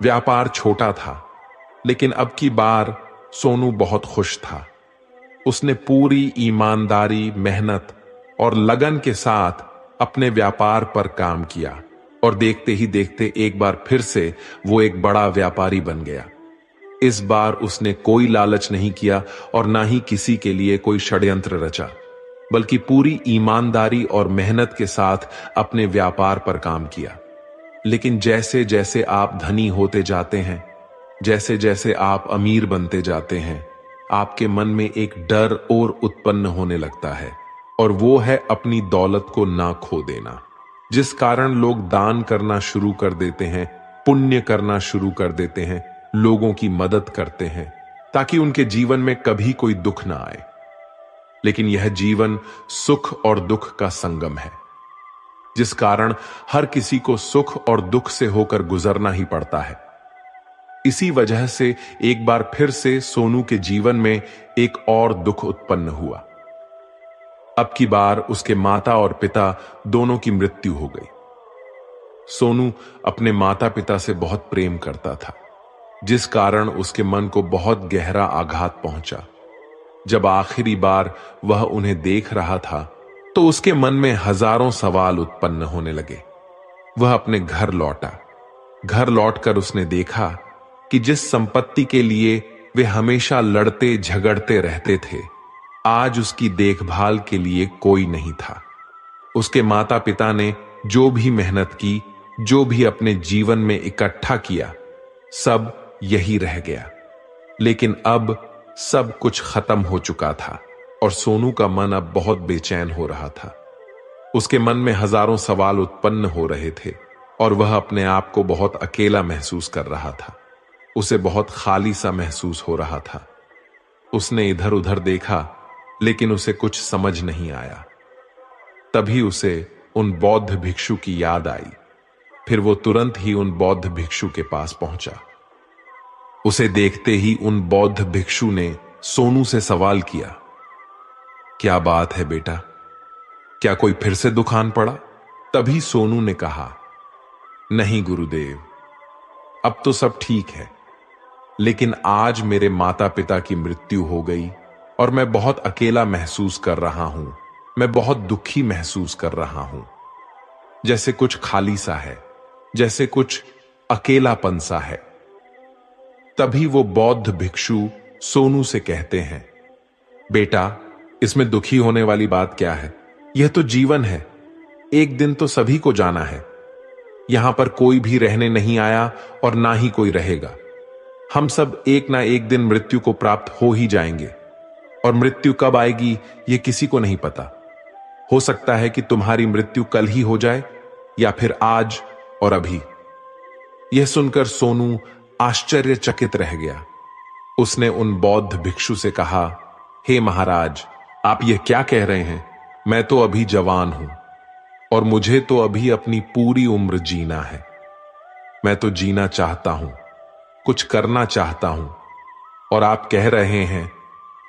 व्यापार छोटा था, लेकिन अब की बार सोनू बहुत खुश था। उसने पूरी ईमानदारी, मेहनत और लगन के साथ अपने व्यापार पर काम किया और देखते ही देखते एक बार फिर से वो एक बड़ा व्यापारी बन गया। इस बार उसने कोई लालच नहीं किया और ना ही किसी के लिए कोई षड्यंत्र रचा, बल्कि पूरी ईमानदारी और मेहनत के साथ अपने व्यापार पर काम किया। लेकिन जैसे जैसे आप धनी होते जाते हैं, जैसे जैसे आप अमीर बनते जाते हैं, आपके मन में एक डर और उत्पन्न होने लगता है, और वो है अपनी दौलत को ना खो देना, जिस कारण लोग दान करना शुरू कर देते हैं, पुण्य करना शुरू कर देते हैं, लोगों की मदद करते हैं ताकि उनके जीवन में कभी कोई दुख ना आए। लेकिन यह जीवन सुख और दुख का संगम है, जिस कारण हर किसी को सुख और दुख से होकर गुजरना ही पड़ता है। इसी वजह से एक बार फिर से सोनू के जीवन में एक और दुख उत्पन्न हुआ। अब की बार उसके माता और पिता दोनों की मृत्यु हो गई। सोनू अपने माता पिता से बहुत प्रेम करता था, जिस कारण उसके मन को बहुत गहरा आघात पहुंचा। जब आखिरी बार वह उन्हें देख रहा था तो उसके मन में हजारों सवाल उत्पन्न होने लगे। वह अपने घर लौटा। घर लौटकर उसने देखा कि जिस संपत्ति के लिए वे हमेशा लड़ते झगड़ते रहते थे, आज उसकी देखभाल के लिए कोई नहीं था। उसके माता पिता ने जो भी मेहनत की, जो भी अपने जीवन में इकट्ठा किया, सब यही रह गया। लेकिन अब सब कुछ खत्म हो चुका था और सोनू का मन अब बहुत बेचैन हो रहा था। उसके मन में हजारों सवाल उत्पन्न हो रहे थे और वह अपने आप को बहुत अकेला महसूस कर रहा था। उसे बहुत खाली सा महसूस हो रहा था। उसने इधर उधर देखा लेकिन उसे कुछ समझ नहीं आया। तभी उसे उन बौद्ध भिक्षु की याद आई। फिर वो तुरंत ही उन बौद्ध भिक्षु के पास पहुंचा। उसे देखते ही उन बौद्ध भिक्षु ने सोनू से सवाल किया, क्या बात है बेटा, क्या कोई फिर से दुखान पड़ा? तभी सोनू ने कहा, नहीं गुरुदेव, अब तो सब ठीक है, लेकिन आज मेरे माता पिता की मृत्यु हो गई और मैं बहुत अकेला महसूस कर रहा हूं। मैं बहुत दुखी महसूस कर रहा हूं। जैसे कुछ खाली सा है, जैसे कुछ अकेलापन सा है। तभी वो बौद्ध भिक्षु सोनू से कहते हैं, बेटा, इसमें दुखी होने वाली बात क्या है? यह तो जीवन है। एक दिन तो सभी को जाना है। यहां पर कोई भी रहने नहीं आया और ना ही कोई रहेगा। हम सब एक ना एक दिन मृत्यु को प्राप्त हो ही जाएंगे और मृत्यु कब आएगी यह किसी को नहीं पता। हो सकता है कि तुम्हारी मृत्यु कल ही हो जाए या फिर आज और अभी। यह सुनकर सोनू आश्चर्यचकित रह गया। उसने उन बौद्ध भिक्षु से कहा, हे महाराज, आप यह क्या कह रहे हैं? मैं तो अभी जवान हूं और मुझे तो अभी अपनी पूरी उम्र जीना है। मैं तो जीना चाहता हूं, कुछ करना चाहता हूं, और आप कह रहे हैं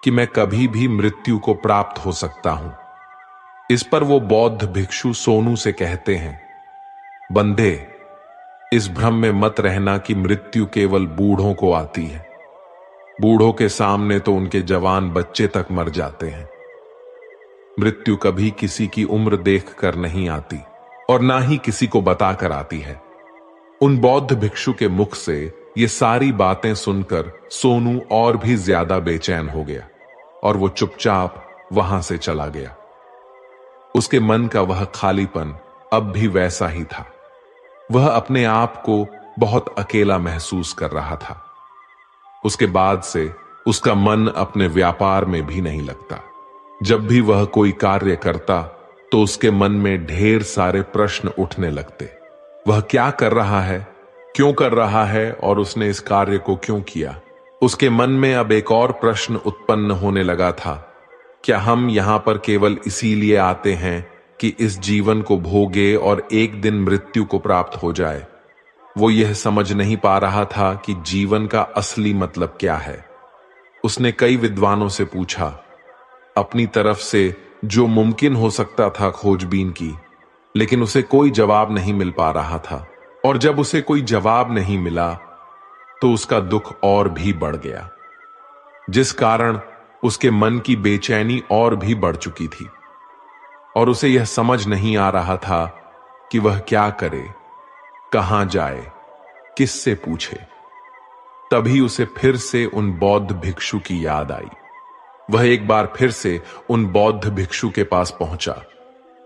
कि मैं कभी भी मृत्यु को प्राप्त हो सकता हूं। इस पर वो बौद्ध भिक्षु सोनू से कहते हैं, बंदे, इस भ्रम में मत रहना कि मृत्यु केवल बूढ़ों को आती है। बूढ़ों के सामने तो उनके जवान बच्चे तक मर जाते हैं। मृत्यु कभी किसी की उम्र देखकर नहीं आती और ना ही किसी को बताकर आती है। उन बौद्ध भिक्षु के मुख से ये सारी बातें सुनकर सोनू और भी ज्यादा बेचैन हो गया और वो चुपचाप वहां से चला गया। उसके मन का वह खालीपन अब भी वैसा ही था। वह अपने आप को बहुत अकेला महसूस कर रहा था। उसके बाद से उसका मन अपने व्यापार में भी नहीं लगता। जब भी वह कोई कार्य करता तो उसके मन में ढेर सारे प्रश्न उठने लगते। वह क्या कर रहा है, क्यों कर रहा है और उसने इस कार्य को क्यों किया? उसके मन में अब एक और प्रश्न उत्पन्न होने लगा था, क्या हम यहां पर केवल इसीलिए आते हैं कि इस जीवन को भोगे और एक दिन मृत्यु को प्राप्त हो जाए? वो यह समझ नहीं पा रहा था कि जीवन का असली मतलब क्या है। उसने कई विद्वानों से पूछा, अपनी तरफ से जो मुमकिन हो सकता था खोजबीन की, लेकिन उसे कोई जवाब नहीं मिल पा रहा था। और जब उसे कोई जवाब नहीं मिला तो उसका दुख और भी बढ़ गया, जिस कारण उसके मन की बेचैनी और भी बढ़ चुकी थी और उसे यह समझ नहीं आ रहा था कि वह क्या करे, कहां जाए, किससे पूछे। तभी उसे फिर से उन बौद्ध भिक्षु की याद आई। वह एक बार फिर से उन बौद्ध भिक्षु के पास पहुंचा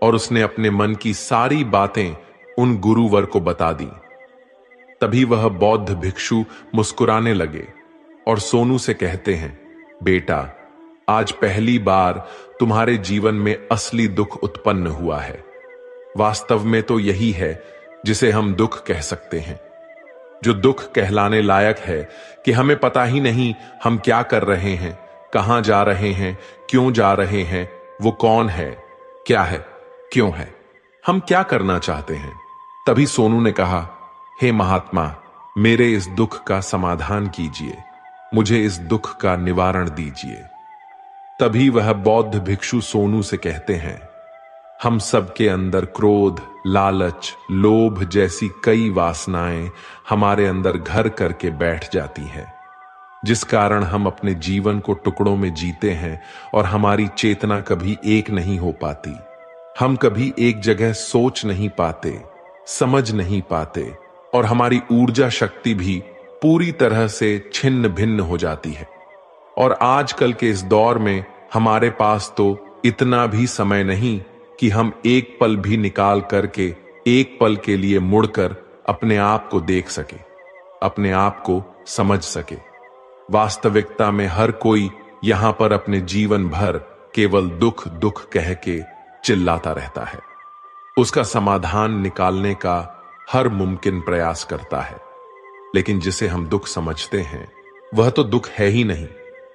और उसने अपने मन की सारी बातें उन गुरुवर को बता दी। तभी वह बौद्ध भिक्षु मुस्कुराने लगे और सोनू से कहते हैं, बेटा, आज पहली बार तुम्हारे जीवन में असली दुख उत्पन्न हुआ है। वास्तव में तो यही है जिसे हम दुख कह सकते हैं, जो दुख कहलाने लायक है कि हमें पता ही नहीं हम क्या कर रहे हैं, कहां जा रहे हैं, क्यों जा रहे हैं, वो कौन है, क्या है, क्यों है, हम क्या करना चाहते हैं। तभी सोनू ने कहा, हे महात्मा, मेरे इस दुख का समाधान कीजिए, मुझे इस दुख का निवारण दीजिए। तभी वह बौद्ध भिक्षु सोनू से कहते हैं, हम सबके अंदर क्रोध, लालच, लोभ जैसी कई वासनाएं हमारे अंदर घर करके बैठ जाती हैं। जिस कारण हम अपने जीवन को टुकड़ों में जीते हैं और हमारी चेतना कभी एक नहीं हो पाती। हम कभी एक जगह सोच नहीं पाते, समझ नहीं पाते और हमारी ऊर्जा शक्ति भी पूरी तरह से छिन्न भिन्न हो जाती है। और आजकल के इस दौर में हमारे पास तो इतना भी समय नहीं कि हम एक पल भी निकाल करके एक पल के लिए मुड़कर अपने आप को देख सके, अपने आप को समझ सके। वास्तविकता में हर कोई यहां पर अपने जीवन भर केवल दुख दुख कह के चिल्लाता रहता है। उसका समाधान निकालने का हर मुमकिन प्रयास करता है, लेकिन जिसे हम दुख समझते हैं वह तो दुख है ही नहीं,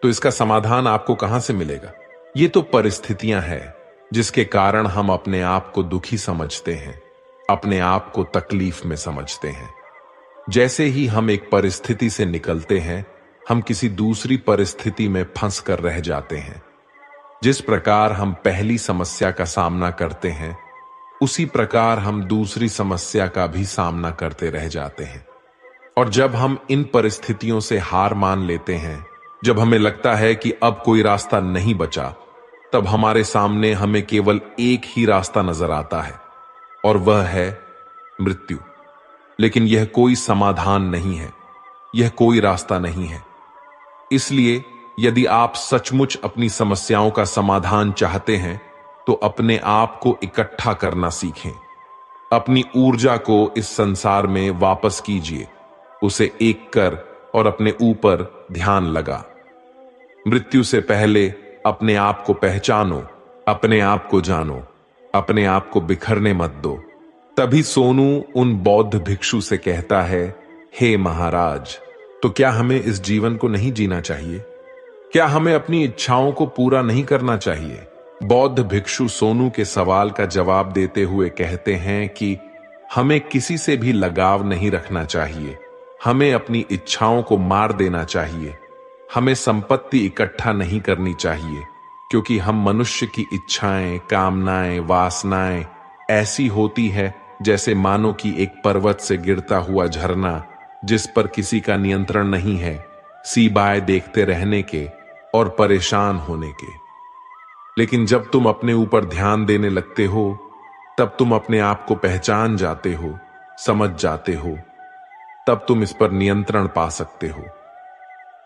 तो इसका समाधान आपको कहां से मिलेगा? ये तो परिस्थितियां हैं जिसके कारण हम अपने आप को दुखी समझते हैं, अपने आप को तकलीफ में समझते हैं। जैसे ही हम एक परिस्थिति से निकलते हैं, हम किसी दूसरी परिस्थिति में फंस कर रह जाते हैं। जिस प्रकार हम पहली समस्या का सामना करते हैं, उसी प्रकार हम दूसरी समस्या का भी सामना करते रह जाते हैं। और जब हम इन परिस्थितियों से हार मान लेते हैं, जब हमें लगता है कि अब कोई रास्ता नहीं बचा, तब हमारे सामने हमें केवल एक ही रास्ता नजर आता है और वह है मृत्यु। लेकिन यह कोई समाधान नहीं है, यह कोई रास्ता नहीं है। इसलिए यदि आप सचमुच अपनी समस्याओं का समाधान चाहते हैं, तो अपने आप को इकट्ठा करना सीखें। अपनी ऊर्जा को इस संसार में वापस कीजिए, उसे एक कर और अपने ऊपर ध्यान लगा। मृत्यु से पहले अपने आप को पहचानो, अपने आप को जानो, अपने आप को बिखरने मत दो। तभी सोनू उन बौद्ध भिक्षु से कहता है, हे महाराज, तो क्या हमें इस जीवन को नहीं जीना चाहिए? क्या हमें अपनी इच्छाओं को पूरा नहीं करना चाहिए? बौद्ध भिक्षु सोनू के सवाल का जवाब देते हुए कहते हैं कि हमें किसी से भी लगाव नहीं रखना चाहिए, हमें अपनी इच्छाओं को मार देना चाहिए, हमें संपत्ति इकट्ठा नहीं करनी चाहिए, क्योंकि हम मनुष्य की इच्छाएं, कामनाएं, वासनाएं ऐसी होती है जैसे मानो कि एक पर्वत से गिरता हुआ झरना, जिस पर किसी का नियंत्रण नहीं है, सिवाय देखते रहने के और परेशान होने के। लेकिन जब तुम अपने ऊपर ध्यान देने लगते हो, तब तुम अपने आप को पहचान जाते हो, समझ जाते हो, तब तुम इस पर नियंत्रण पा सकते हो।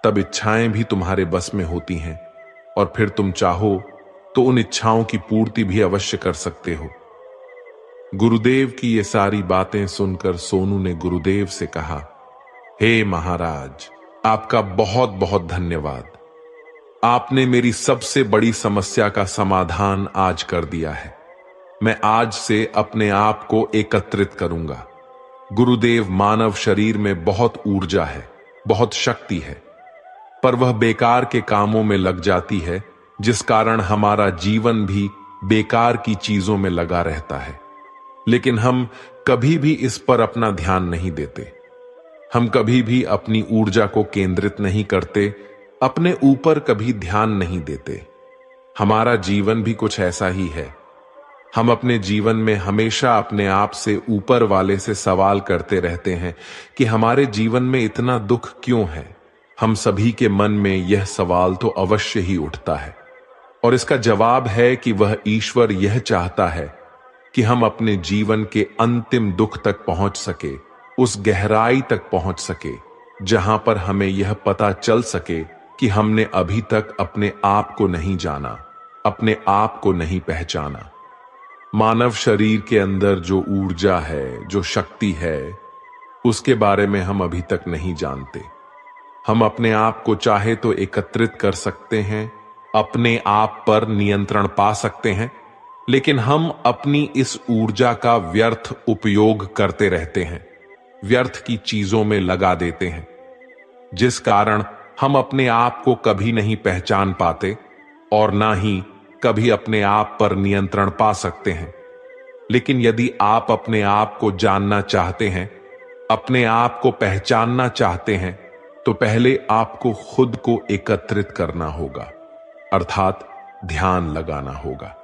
तब इच्छाएं भी तुम्हारे बस में होती हैं और फिर तुम चाहो तो उन इच्छाओं की पूर्ति भी अवश्य कर सकते हो। गुरुदेव की ये सारी बातें सुनकर सोनू ने गुरुदेव से कहा, हे महाराज, आपका बहुत बहुत धन्यवाद। आपने मेरी सबसे बड़ी समस्या का समाधान आज कर दिया है। मैं आज से अपने आप को एकत्रित करूंगा। गुरुदेव, मानव शरीर में बहुत ऊर्जा है, बहुत शक्ति है, पर वह बेकार के कामों में लग जाती है, जिस कारण हमारा जीवन भी बेकार की चीजों में लगा रहता है। लेकिन हम कभी भी इस पर अपना ध्यान नहीं देते। हम कभी भी अपनी ऊर्जा को केंद्रित नहीं करते, अपने ऊपर कभी ध्यान नहीं देते। हमारा जीवन भी कुछ ऐसा ही है। हम अपने जीवन में हमेशा अपने आप से ऊपर वाले से सवाल करते रहते हैं कि हमारे जीवन में इतना दुख क्यों है। हम सभी के मन में यह सवाल तो अवश्य ही उठता है, और इसका जवाब है कि वह ईश्वर यह चाहता है कि हम अपने जीवन के अंतिम दुख तक पहुंच सके, उस गहराई तक पहुंच सके जहां पर हमें यह पता चल सके कि हमने अभी तक अपने आप को नहीं जाना, अपने आप को नहीं पहचाना। मानव शरीर के अंदर जो ऊर्जा है, जो शक्ति है, उसके बारे में हम अभी तक नहीं जानते। हम अपने आप को चाहे तो एकत्रित कर सकते हैं, अपने आप पर नियंत्रण पा सकते हैं, लेकिन हम अपनी इस ऊर्जा का व्यर्थ उपयोग करते रहते हैं, व्यर्थ की चीजों में लगा देते हैं, जिस कारण हम अपने आप को कभी नहीं पहचान पाते और ना ही कभी अपने आप पर नियंत्रण पा सकते हैं। लेकिन यदि आप अपने आप को जानना चाहते हैं, अपने आप को पहचानना चाहते हैं, तो पहले आपको खुद को एकत्रित करना होगा, अर्थात ध्यान लगाना होगा।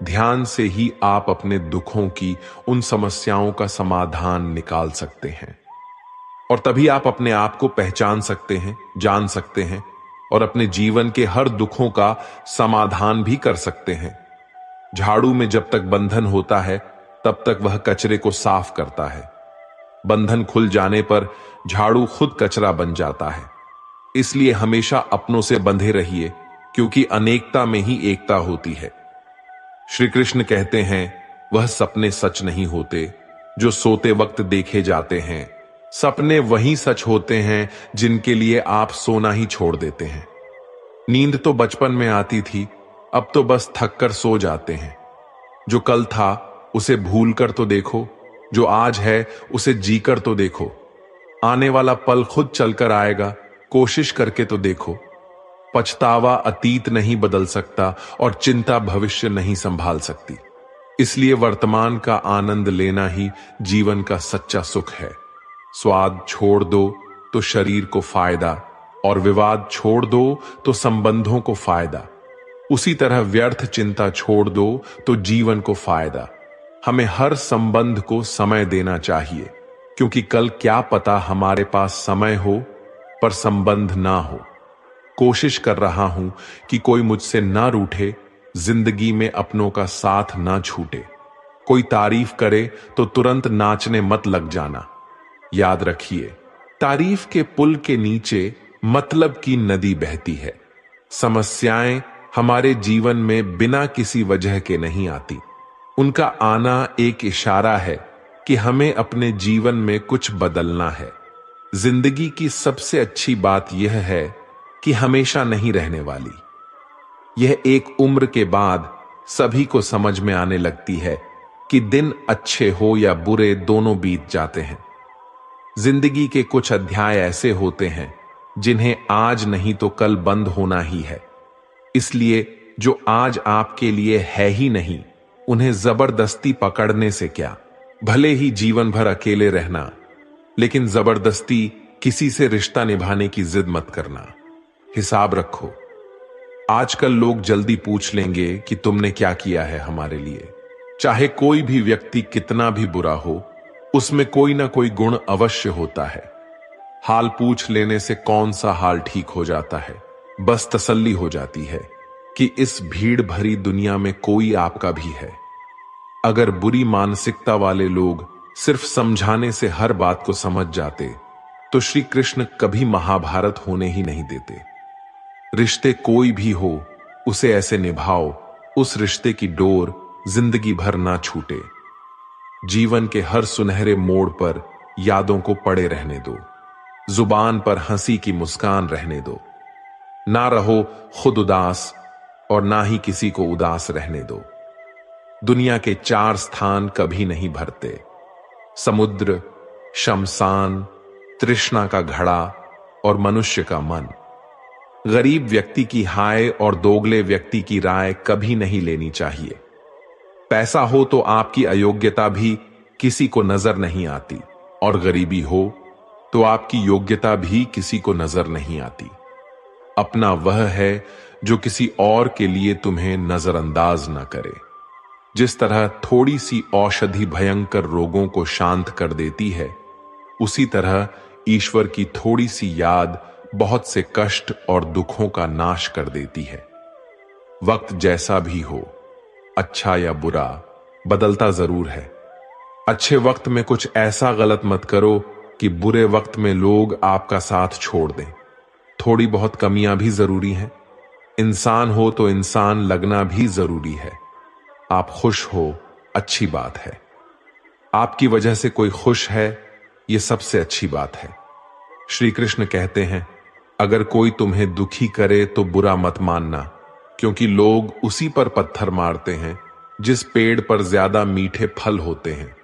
ध्यान से ही आप अपने दुखों की, उन समस्याओं का समाधान निकाल सकते हैं। और तभी आप अपने आप को पहचान सकते हैं, जान सकते हैं और अपने जीवन के हर दुखों का समाधान भी कर सकते हैं। झाड़ू में जब तक बंधन होता है तब तक वह कचरे को साफ करता है। बंधन खुल जाने पर झाड़ू खुद कचरा बन जाता है। इसलिए हमेशा अपनों से बंधे रहिए, क्योंकि अनेकता में ही एकता होती है। श्री कृष्ण कहते हैं, वह सपने सच नहीं होते जो सोते वक्त देखे जाते हैं। सपने वही सच होते हैं जिनके लिए आप सोना ही छोड़ देते हैं। नींद तो बचपन में आती थी, अब तो बस थक कर सो जाते हैं। जो कल था उसे भूल कर तो देखो, जो आज है उसे जीकर तो देखो। आने वाला पल खुद चलकर आएगा, कोशिश करके तो देखो। पछतावा अतीत नहीं बदल सकता और चिंता भविष्य नहीं संभाल सकती। इसलिए वर्तमान का आनंद लेना ही जीवन का सच्चा सुख है। स्वाद छोड़ दो तो शरीर को फायदा, और विवाद छोड़ दो तो संबंधों को फायदा। उसी तरह व्यर्थ चिंता छोड़ दो तो जीवन को फायदा। हमें हर संबंध को समय देना चाहिए, क्योंकि कल क्या पता हमारे पास समय हो पर संबंध ना हो। कोशिश कर रहा हूं कि कोई मुझसे ना रूठे, जिंदगी में अपनों का साथ ना छूटे। कोई तारीफ करे तो तुरंत नाचने मत लग जाना। याद रखिए, तारीफ के पुल के नीचे मतलब की नदी बहती है। समस्याएं हमारे जीवन में बिना किसी वजह के नहीं आती। उनका आना एक इशारा है कि हमें अपने जीवन में कुछ बदलना है। जिंदगी की सबसे अच्छी बात यह है कि हमेशा नहीं रहने वाली। यह एक उम्र के बाद सभी को समझ में आने लगती है कि दिन अच्छे हो या बुरे, दोनों बीत जाते हैं। जिंदगी के कुछ अध्याय ऐसे होते हैं जिन्हें आज नहीं तो कल बंद होना ही है। इसलिए जो आज आपके लिए है ही नहीं, उन्हें जबरदस्ती पकड़ने से क्या। भले ही जीवन भर अकेले रहना, लेकिन जबरदस्ती किसी से रिश्ता निभाने की जिद मत करना। हिसाब रखो। आजकल लोग जल्दी पूछ लेंगे कि तुमने क्या किया है हमारे लिए। चाहे कोई भी व्यक्ति कितना भी बुरा हो, उसमें कोई ना कोई गुण अवश्य होता है। हाल पूछ लेने से कौन सा हाल ठीक हो जाता है। बस तसल्ली हो जाती है कि इस भीड़ भरी दुनिया में कोई आपका भी है। अगर बुरी मानसिकता वाले लोग सिर्फ समझाने से हर बात को समझ जाते, तो श्री कृष्ण कभी महाभारत होने ही नहीं देते। रिश्ते कोई भी हो, उसे ऐसे निभाओ, उस रिश्ते की डोर जिंदगी भर ना छूटे। जीवन के हर सुनहरे मोड़ पर यादों को पड़े रहने दो। जुबान पर हंसी की मुस्कान रहने दो। ना रहो खुद उदास और ना ही किसी को उदास रहने दो। दुनिया के 4 स्थान कभी नहीं भरते: समुद्र, शमशान, तृष्णा का घड़ा और मनुष्य का मन। गरीब व्यक्ति की हाय और दोगले व्यक्ति की राय कभी नहीं लेनी चाहिए। पैसा हो तो आपकी अयोग्यता भी किसी को नजर नहीं आती, और गरीबी हो तो आपकी योग्यता भी किसी को नजर नहीं आती। अपना वह है जो किसी और के लिए तुम्हें नजरअंदाज न करे। जिस तरह थोड़ी सी औषधि भयंकर रोगों को शांत कर देती है, उसी तरह ईश्वर की थोड़ी सी याद बहुत से कष्ट और दुखों का नाश कर देती है। वक्त जैसा भी हो, अच्छा या बुरा, बदलता जरूर है। अच्छे वक्त में कुछ ऐसा गलत मत करो कि बुरे वक्त में लोग आपका साथ छोड़ दें। थोड़ी बहुत कमियां भी जरूरी हैं। इंसान हो तो इंसान लगना भी जरूरी है। आप खुश हो, अच्छी बात है। आपकी वजह से कोई खुश है, यह सबसे अच्छी बात है। श्री कृष्ण कहते हैं, अगर कोई तुम्हें दुखी करे तो बुरा मत मानना, क्योंकि लोग उसी पर पत्थर मारते हैं जिस पेड़ पर ज्यादा मीठे फल होते हैं।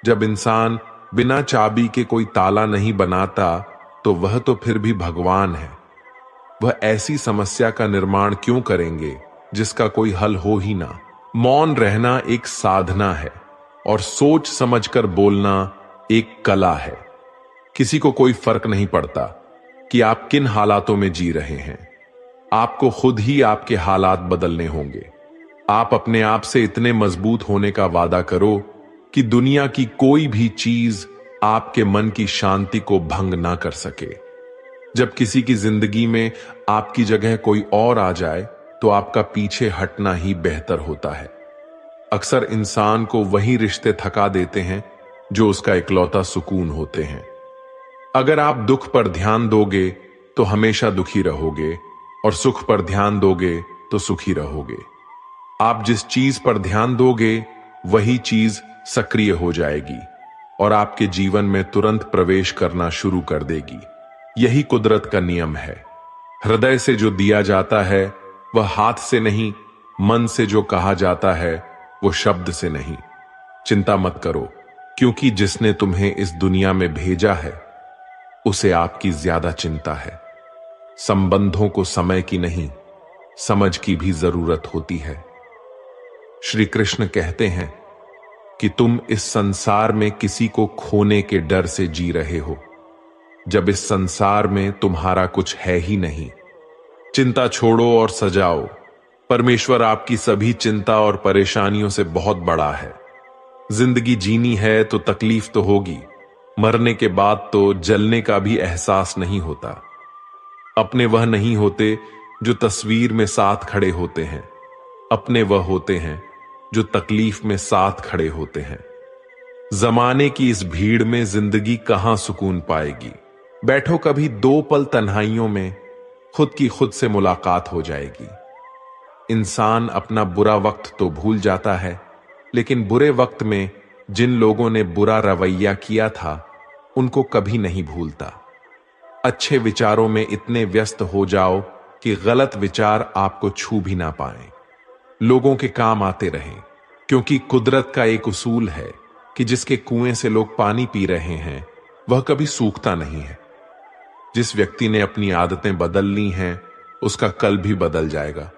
जब इंसान बिना चाबी के कोई ताला नहीं बनाता, तो वह तो फिर भी भगवान है। वह ऐसी समस्या का निर्माण क्यों करेंगे जिसका कोई हल हो ही ना। मौन रहना एक साधना है और सोच समझकर बोलना एक कला है। किसी को कोई फर्क नहीं पड़ता कि आप किन हालातों में जी रहे हैं। आपको खुद ही आपके हालात बदलने होंगे। आप अपने आप से इतने मजबूत होने का वादा करो कि दुनिया की कोई भी चीज आपके मन की शांति को भंग ना कर सके। जब किसी की जिंदगी में आपकी जगह कोई और आ जाए तो आपका पीछे हटना ही बेहतर होता है। अक्सर इंसान को वही रिश्ते थका देते हैं जो उसका इकलौता सुकून होते हैं। अगर आप दुख पर ध्यान दोगे तो हमेशा दुखी रहोगे, और सुख पर ध्यान दोगे तो सुखी रहोगे। आप जिस चीज पर ध्यान दोगे वही चीज सक्रिय हो जाएगी और आपके जीवन में तुरंत प्रवेश करना शुरू कर देगी। यही कुदरत का नियम है। हृदय से जो दिया जाता है वह हाथ से नहीं, मन से जो कहा जाता है वो शब्द से नहीं। चिंता मत करो, क्योंकि जिसने तुम्हें इस दुनिया में भेजा है उसे आपकी ज्यादा चिंता है। संबंधों को समय की नहीं, समझ की भी जरूरत होती है। श्री कृष्ण कहते हैं कि तुम इस संसार में किसी को खोने के डर से जी रहे हो, जब इस संसार में तुम्हारा कुछ है ही नहीं। चिंता छोड़ो और सजाओ। परमेश्वर आपकी सभी चिंता और परेशानियों से बहुत बड़ा है। जिंदगी जीनी है तो तकलीफ तो होगी, मरने के बाद तो जलने का भी एहसास नहीं होता। अपने वह नहीं होते जो तस्वीर में साथ खड़े होते हैं, अपने वह होते हैं जो तकलीफ में साथ खड़े होते हैं। जमाने की इस भीड़ में जिंदगी कहां सुकून पाएगी। बैठो कभी दो पल तन्हाइयों में, खुद की खुद से मुलाकात हो जाएगी। इंसान अपना बुरा वक्त तो भूल जाता है, लेकिन बुरे वक्त में जिन लोगों ने बुरा रवैया किया था उनको कभी नहीं भूलता। अच्छे विचारों में इतने व्यस्त हो जाओ कि गलत विचार आपको छू भी ना पाए। लोगों के काम आते रहें, क्योंकि कुदरत का एक उसूल है कि जिसके कुएं से लोग पानी पी रहे हैं वह कभी सूखता नहीं है। जिस व्यक्ति ने अपनी आदतें बदल ली हैं उसका कल भी बदल जाएगा,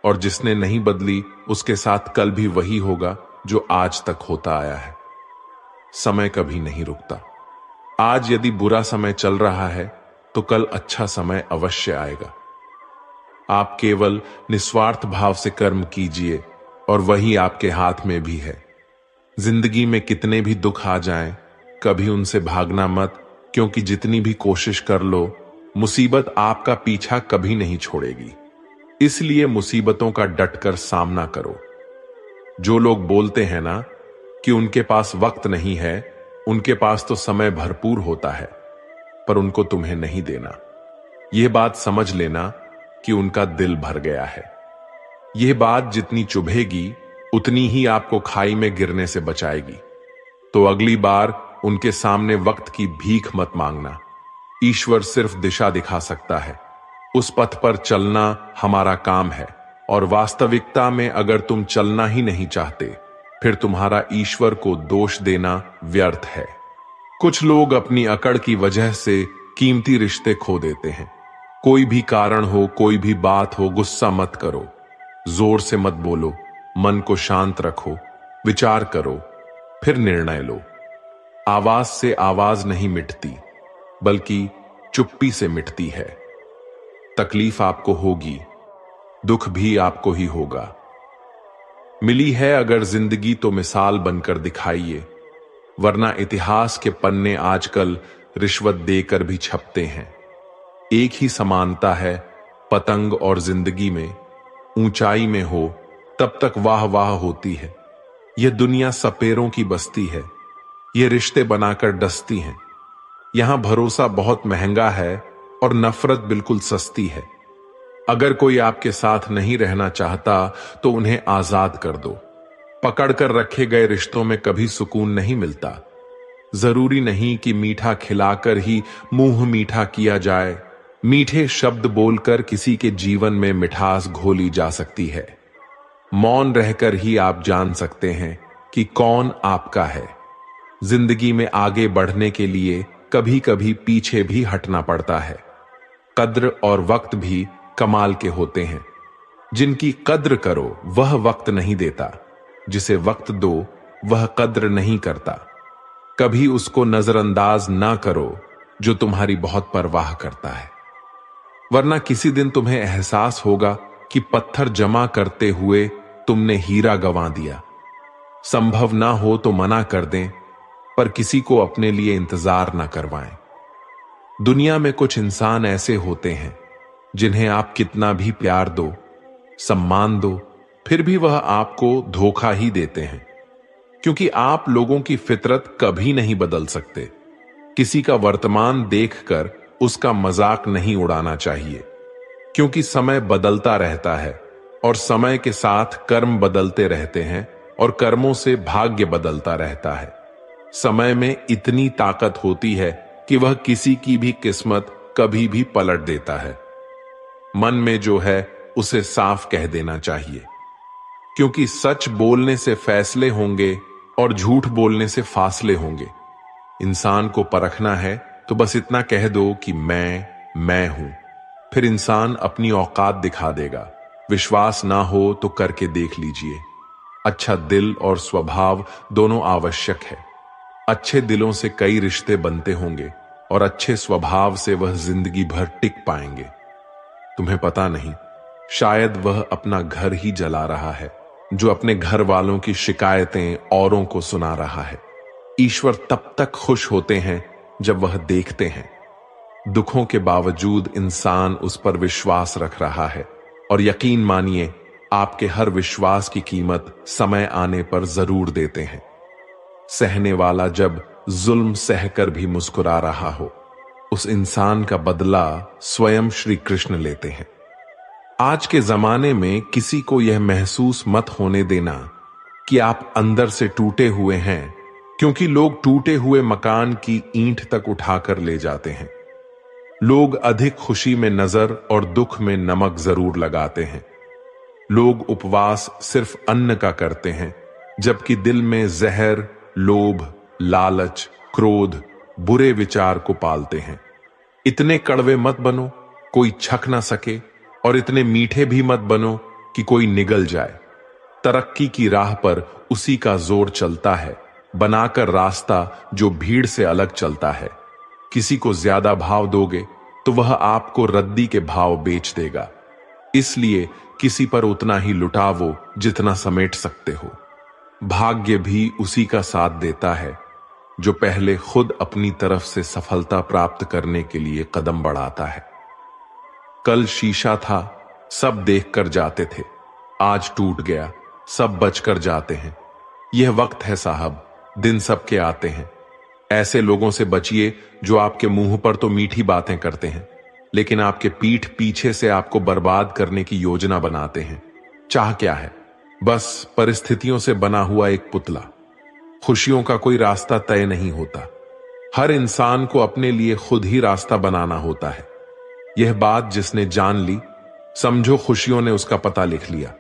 और जिसने नहीं बदली उसके साथ कल भी वही होगा जो आज तक होता आया है। समय कभी नहीं रुकता। आज यदि बुरा समय चल रहा है तो कल अच्छा समय अवश्य आएगा। आप केवल निस्वार्थ भाव से कर्म कीजिए और वही आपके हाथ में भी है। जिंदगी में कितने भी दुख आ जाएं, कभी उनसे भागना मत, क्योंकि जितनी भी कोशिश कर लो मुसीबत आपका पीछा कभी नहीं छोड़ेगी। इसलिए मुसीबतों का डटकर सामना करो। जो लोग बोलते हैं ना कि उनके पास वक्त नहीं है, उनके पास तो समय भरपूर होता है, पर उनको तुम्हें नहीं देना। यह बात समझ लेना कि उनका दिल भर गया है। यह बात जितनी चुभेगी उतनी ही आपको खाई में गिरने से बचाएगी। तो अगली बार उनके सामने वक्त की भीख मत मांगना। ईश्वर सिर्फ दिशा दिखा सकता है, उस पथ पर चलना हमारा काम है। और वास्तविकता में अगर तुम चलना ही नहीं चाहते फिर तुम्हारा ईश्वर को दोष देना व्यर्थ है। कुछ लोग अपनी अकड़ की वजह से कीमती रिश्ते खो देते हैं। कोई भी कारण हो, कोई भी बात हो, गुस्सा मत करो, जोर से मत बोलो, मन को शांत रखो, विचार करो, फिर निर्णय लो। आवाज से आवाज नहीं मिटती, बल्कि चुप्पी से मिटती है। तकलीफ आपको होगी, दुख भी आपको ही होगा। मिली है अगर जिंदगी तो मिसाल बनकर दिखाइए, वरना इतिहास के पन्ने आजकल रिश्वत देकर भी छपते हैं। एक ही समानता है पतंग और जिंदगी में, ऊंचाई में हो तब तक वाह वाह होती है। यह दुनिया सपेरों की बस्ती है, ये रिश्ते बनाकर डसती हैं। यहां भरोसा बहुत महंगा है और नफरत बिल्कुल सस्ती है। अगर कोई आपके साथ नहीं रहना चाहता तो उन्हें आजाद कर दो। पकड़कर रखे गए रिश्तों में कभी सुकून नहीं मिलता। जरूरी नहीं कि मीठा खिलाकर ही मुंह मीठा किया जाए। मीठे शब्द बोलकर किसी के जीवन में मिठास घोली जा सकती है। मौन रहकर ही आप जान सकते हैं कि कौन आपका है। जिंदगी में आगे बढ़ने के लिए कभी कभी पीछे भी हटना पड़ता है। कद्र और वक्त भी कमाल के होते हैं। जिनकी कद्र करो वह वक्त नहीं देता, जिसे वक्त दो वह कद्र नहीं करता। कभी उसको नजरअंदाज ना करो जो तुम्हारी बहुत परवाह करता है, वरना किसी दिन तुम्हें एहसास होगा कि पत्थर जमा करते हुए तुमने हीरा गंवा दिया। संभव ना हो तो मना कर दें, पर किसी को अपने लिए इंतजार न करवाएं। दुनिया में कुछ इंसान ऐसे होते हैं जिन्हें आप कितना भी प्यार दो, सम्मान दो, फिर भी वह आपको धोखा ही देते हैं, क्योंकि आप लोगों की फितरत कभी नहीं बदल सकते। किसी का वर्तमान देखकर उसका मजाक नहीं उड़ाना चाहिए, क्योंकि समय बदलता रहता है और समय के साथ कर्म बदलते रहते हैं और कर्मों से भाग्य बदलता रहता है। समय में इतनी ताकत होती है कि वह किसी की भी किस्मत कभी भी पलट देता है। मन में जो है उसे साफ कह देना चाहिए, क्योंकि सच बोलने से फैसले होंगे और झूठ बोलने से फासले होंगे। इंसान को परखना है तो बस इतना कह दो कि मैं हूं, फिर इंसान अपनी औकात दिखा देगा। विश्वास ना हो तो करके देख लीजिए। अच्छा दिल और स्वभाव दोनों आवश्यक है। अच्छे दिलों से कई रिश्ते बनते होंगे और अच्छे स्वभाव से वह जिंदगी भर टिक पाएंगे। तुम्हें पता नहीं, शायद वह अपना घर ही जला रहा है जो अपने घर वालों की शिकायतें औरों को सुना रहा है। ईश्वर तब तक खुश होते हैं जब वह देखते हैं दुखों के बावजूद इंसान उस पर विश्वास रख रहा है, और यकीन मानिए आपके हर विश्वास की कीमत समय आने पर जरूर देते हैं। सहने वाला जब जुल्म सहकर भी मुस्कुरा रहा हो, उस इंसान का बदला स्वयं श्री कृष्ण लेते हैं। आज के जमाने में किसी को यह महसूस मत होने देना कि आप अंदर से टूटे हुए हैं, क्योंकि लोग टूटे हुए मकान की ईंट तक उठाकर ले जाते हैं। लोग अधिक खुशी में नजर और दुख में नमक जरूर लगाते हैं। लोग उपवास सिर्फ अन्न का करते हैं, जबकि दिल में जहर, लोभ, लालच, क्रोध, बुरे विचार को पालते हैं। इतने कड़वे मत बनो कोई छक ना सके, और इतने मीठे भी मत बनो कि कोई निगल जाए। तरक्की की राह पर उसी का जोर चलता है, बनाकर रास्ता जो भीड़ से अलग चलता है। किसी को ज्यादा भाव दोगे तो वह आपको रद्दी के भाव बेच देगा। इसलिए किसी पर उतना ही लुटावो जितना समेट सकते हो। भाग्य भी उसी का साथ देता है जो पहले खुद अपनी तरफ से सफलता प्राप्त करने के लिए कदम बढ़ाता है। कल शीशा था, सब देखकर जाते थे, आज टूट गया, सब बचकर जाते हैं। यह वक्त है साहब, दिन सबके आते हैं। ऐसे लोगों से बचिए जो आपके मुंह पर तो मीठी बातें करते हैं, लेकिन आपके पीठ पीछे से आपको बर्बाद करने की योजना बनाते हैं। चाह क्या है? बस परिस्थितियों से बना हुआ एक पुतला। खुशियों का कोई रास्ता तय नहीं होता। हर इंसान को अपने लिए खुद ही रास्ता बनाना होता है। यह बात जिसने जान ली, समझो खुशियों ने उसका पता लिख लिया।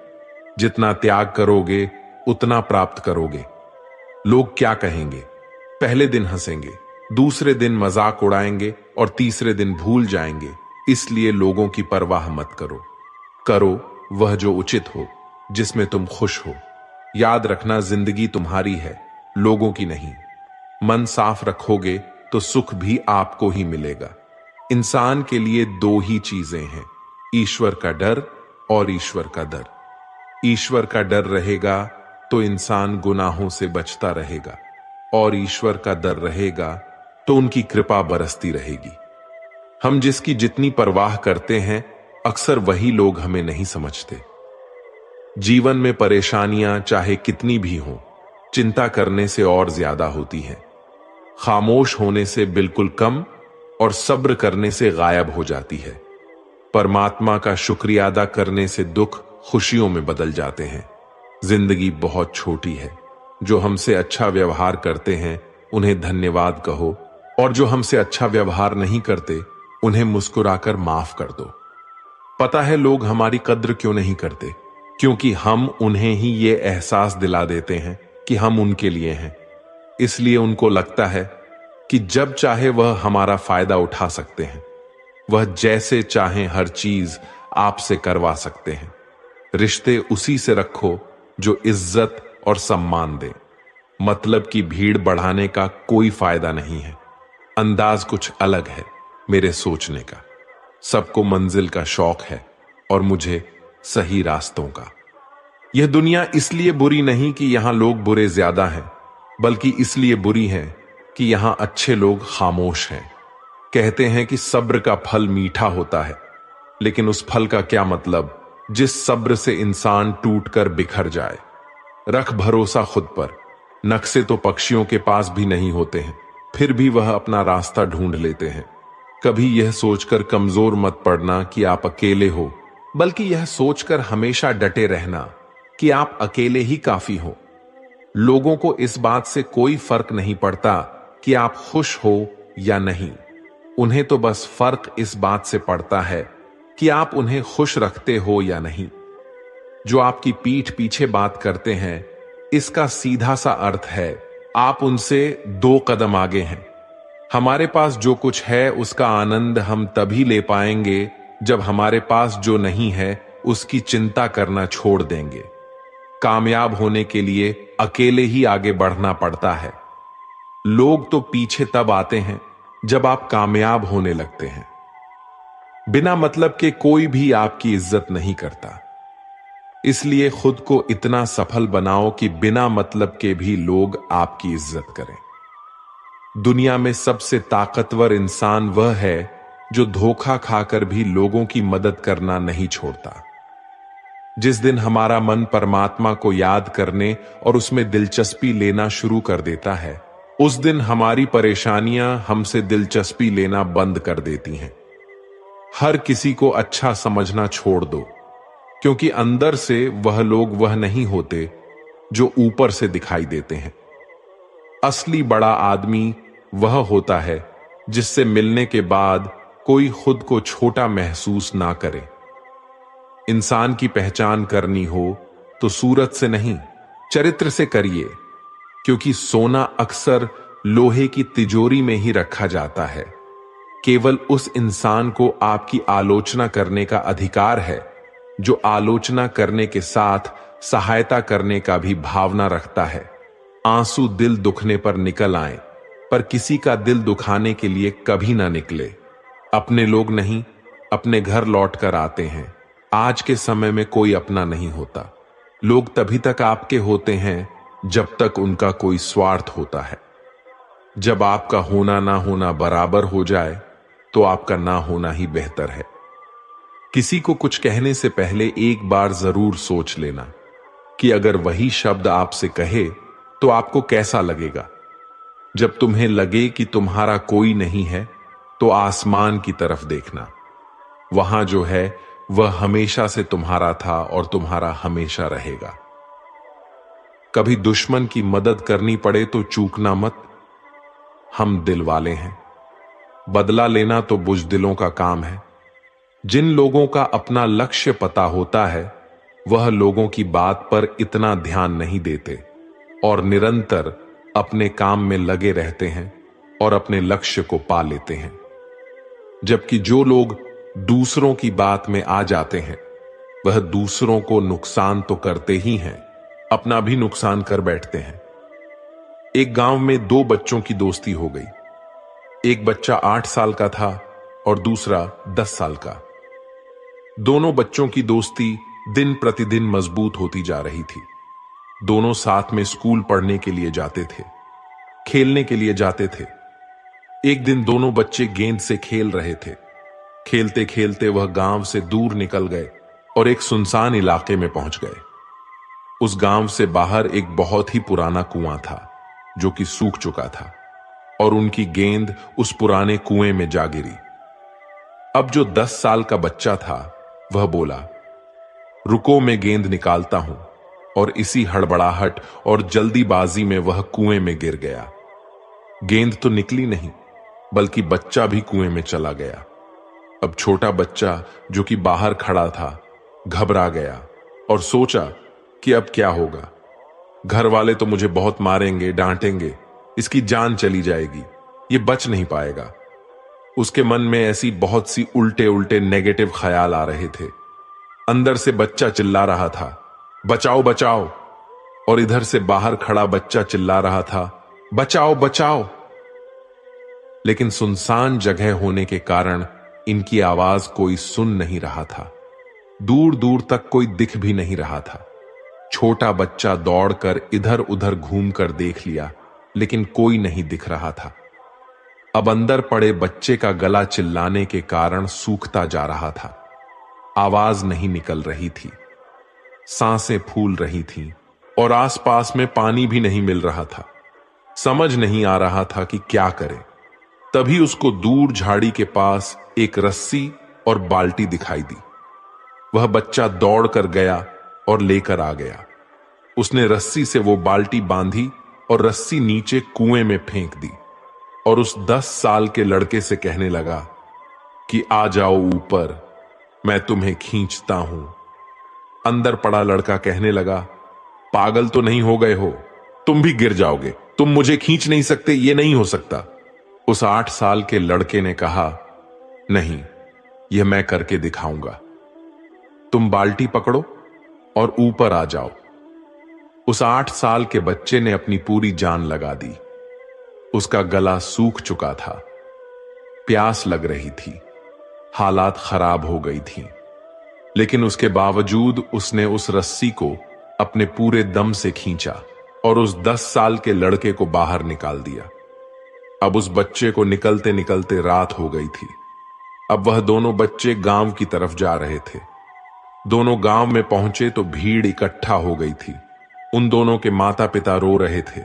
जितना त्याग करोगे उतना प्राप्त करोगे। लोग क्या कहेंगे? पहले दिन हंसेंगे, दूसरे दिन मजाक उड़ाएंगे और तीसरे दिन भूल जाएंगे। इसलिए लोगों की परवाह मत करो। करो वह जो उचित हो, जिसमें तुम खुश हो। याद रखना, जिंदगी तुम्हारी है, लोगों की नहीं। मन साफ रखोगे तो सुख भी आपको ही मिलेगा। इंसान के लिए दो ही चीजें हैं, ईश्वर का डर और ईश्वर का दर। ईश्वर का डर रहेगा तो इंसान गुनाहों से बचता रहेगा, और ईश्वर का डर रहेगा तो उनकी कृपा बरसती रहेगी। हम जिसकी जितनी परवाह करते हैं, अक्सर वही लोग हमें नहीं समझते। जीवन में परेशानियां चाहे कितनी भी हों, चिंता करने से और ज्यादा होती हैं। खामोश होने से बिल्कुल कम और सब्र करने से गायब हो जाती है। परमात्मा का शुक्रिया अदा करने से दुख खुशियों में बदल जाते हैं। जिंदगी बहुत छोटी है। जो हमसे अच्छा व्यवहार करते हैं उन्हें धन्यवाद कहो, और जो हमसे अच्छा व्यवहार नहीं करते उन्हें मुस्कुराकर माफ कर दो। पता है लोग हमारी कद्र क्यों नहीं करते? क्योंकि हम उन्हें ही ये एहसास दिला देते हैं कि हम उनके लिए हैं। इसलिए उनको लगता है कि जब चाहे वह हमारा फायदा उठा सकते हैं। वह जैसे चाहें हर चीज आपसे करवा सकते हैं। रिश्ते उसी से रखो जो इज्जत और सम्मान दे। मतलब की भीड़ बढ़ाने का कोई फायदा नहीं है। अंदाज कुछ अलग है मेरे सोचने का। सबको मंजिल का शौक है और मुझे सही रास्तों का। यह दुनिया इसलिए बुरी नहीं कि यहां लोग बुरे ज्यादा हैं, बल्कि इसलिए बुरी है कि यहां अच्छे लोग खामोश हैं। कहते हैं कि सब्र का फल मीठा होता है, लेकिन उस फल का क्या मतलब जिस सब्र से इंसान टूटकर बिखर जाए। रख भरोसा खुद पर। नक्शे तो पक्षियों के पास भी नहीं होते हैं, फिर भी वह अपना रास्ता ढूंढ लेते हैं। कभी यह सोचकर कमजोर मत पड़ना कि आप अकेले हो, बल्कि यह सोचकर हमेशा डटे रहना कि आप अकेले ही काफी हो। लोगों को इस बात से कोई फर्क नहीं पड़ता कि आप खुश हो या नहीं। उन्हें तो बस फर्क इस बात से पड़ता है कि आप उन्हें खुश रखते हो या नहीं। जो आपकी पीठ पीछे बात करते हैं, इसका सीधा सा अर्थ है आप उनसे 2 कदम आगे हैं। हमारे पास जो कुछ है उसका आनंद हम तभी ले पाएंगे जब हमारे पास जो नहीं है उसकी चिंता करना छोड़ देंगे। कामयाब होने के लिए अकेले ही आगे बढ़ना पड़ता है। लोग तो पीछे तब आते हैं जब आप कामयाब होने लगते हैं। बिना मतलब के कोई भी आपकी इज्जत नहीं करता, इसलिए खुद को इतना सफल बनाओ कि बिना मतलब के भी लोग आपकी इज्जत करें। दुनिया में सबसे ताकतवर इंसान वह है जो धोखा खाकर भी लोगों की मदद करना नहीं छोड़ता। जिस दिन हमारा मन परमात्मा को याद करने और उसमें दिलचस्पी लेना शुरू कर देता है, उस दिन हमारी परेशानियां हमसे दिलचस्पी लेना बंद कर देती हैं। हर किसी को अच्छा समझना छोड़ दो, क्योंकि अंदर से वह लोग वह नहीं होते जो ऊपर से दिखाई देते हैं। असली बड़ा आदमी वह होता है जिससे मिलने के बाद कोई खुद को छोटा महसूस ना करे। इंसान की पहचान करनी हो तो सूरत से नहीं, चरित्र से करिए, क्योंकि सोना अक्सर लोहे की तिजोरी में ही रखा जाता है। केवल उस इंसान को आपकी आलोचना करने का अधिकार है जो आलोचना करने के साथ सहायता करने का भी भावना रखता है। आंसू दिल दुखने पर निकल आए, पर किसी का दिल दुखाने के लिए कभी ना निकले। अपने लोग नहीं, अपने घर लौट कर आते हैं। आज के समय में कोई अपना नहीं होता। लोग तभी तक आपके होते हैं जब तक उनका कोई स्वार्थ होता है। जब आपका होना ना होना बराबर हो जाए तो आपका ना होना ही बेहतर है। किसी को कुछ कहने से पहले एक बार जरूर सोच लेना कि अगर वही शब्द आपसे कहे तो आपको कैसा लगेगा। जब तुम्हें लगे कि तुम्हारा कोई नहीं है तो आसमान की तरफ देखना। वहां जो है वह हमेशा से तुम्हारा था और तुम्हारा हमेशा रहेगा। कभी दुश्मन की मदद करनी पड़े तो चूकना मत। हम दिल वाले हैं, बदला लेना तो बुजदिलों का काम है। जिन लोगों का अपना लक्ष्य पता होता है वह लोगों की बात पर इतना ध्यान नहीं देते और निरंतर अपने काम में लगे रहते हैं और अपने लक्ष्य को पा लेते हैं। जबकि जो लोग दूसरों की बात में आ जाते हैं वह दूसरों को नुकसान तो करते ही हैं, अपना भी नुकसान कर बैठते हैं। एक गांव में 2 बच्चों की दोस्ती हो गई। एक बच्चा 8 साल का था और दूसरा 10 साल का। दोनों बच्चों की दोस्ती दिन प्रतिदिन मजबूत होती जा रही थी। दोनों साथ में स्कूल पढ़ने के लिए जाते थे, खेलने के लिए जाते थे। एक दिन दोनों बच्चे गेंद से खेल रहे थे। खेलते खेलते वह गांव से दूर निकल गए और एक सुनसान इलाके में पहुंच गए। उस गांव से बाहर एक बहुत ही पुराना कुआं था जो कि सूख चुका था और उनकी गेंद उस पुराने कुएं में जा गिरी। अब जो 10 साल का बच्चा था वह बोला, रुको मैं गेंद निकालता हूं, और इसी हड़बड़ाहट और जल्दीबाजी में वह कुएं में गिर गया। गेंद तो निकली नहीं, बल्कि बच्चा भी कुएं में चला गया। अब छोटा बच्चा जो कि बाहर खड़ा था घबरा गया और सोचा कि अब क्या होगा। घर वाले तो मुझे बहुत मारेंगे, डांटेंगे, इसकी जान चली जाएगी, ये बच नहीं पाएगा। उसके मन में ऐसी बहुत सी उल्टे उल्टे नेगेटिव ख्याल आ रहे थे। अंदर से बच्चा चिल्ला रहा था, बचाओ बचाओ, और इधर से बाहर खड़ा बच्चा चिल्ला रहा था, बचाओ बचाओ। लेकिन सुनसान जगह होने के कारण इनकी आवाज कोई सुन नहीं रहा था। दूर दूर तक कोई दिख भी नहीं रहा था। छोटा बच्चा दौड़कर इधर उधर घूमकर देख लिया, लेकिन कोई नहीं दिख रहा था। अब अंदर पड़े बच्चे का गला चिल्लाने के कारण सूखता जा रहा था। आवाज नहीं निकल रही थी, सांसें फूल रही थीं और आसपास में पानी भी नहीं मिल रहा था। समझ नहीं आ रहा था कि क्या करे। तभी उसको दूर झाड़ी के पास एक रस्सी और बाल्टी दिखाई दी। वह बच्चा दौड़कर गया और लेकर आ गया। उसने रस्सी से वो बाल्टी बांधी और रस्सी नीचे कुएं में फेंक दी और उस 10 साल के लड़के से कहने लगा कि आ जाओ ऊपर, मैं तुम्हें खींचता हूं। अंदर पड़ा लड़का कहने लगा, पागल तो नहीं हो गए हो? तुम भी गिर जाओगे, तुम मुझे खींच नहीं सकते, ये नहीं हो सकता। उस 8 साल के लड़के ने कहा, नहीं, यह मैं करके दिखाऊंगा। तुम बाल्टी पकड़ो और ऊपर आ जाओ। उस 8 साल के बच्चे ने अपनी पूरी जान लगा दी। उसका गला सूख चुका था, प्यास लग रही थी, हालात खराब हो गई थी, लेकिन उसके बावजूद उसने उस रस्सी को अपने पूरे दम से खींचा और उस 10 साल के लड़के को बाहर निकाल दिया। अब उस बच्चे को निकलते निकलते रात हो गई थी। अब वह दोनों बच्चे गांव की तरफ जा रहे थे। दोनों गांव में पहुंचे तो भीड़ इकट्ठा हो गई थी। उन दोनों के माता पिता रो रहे थे।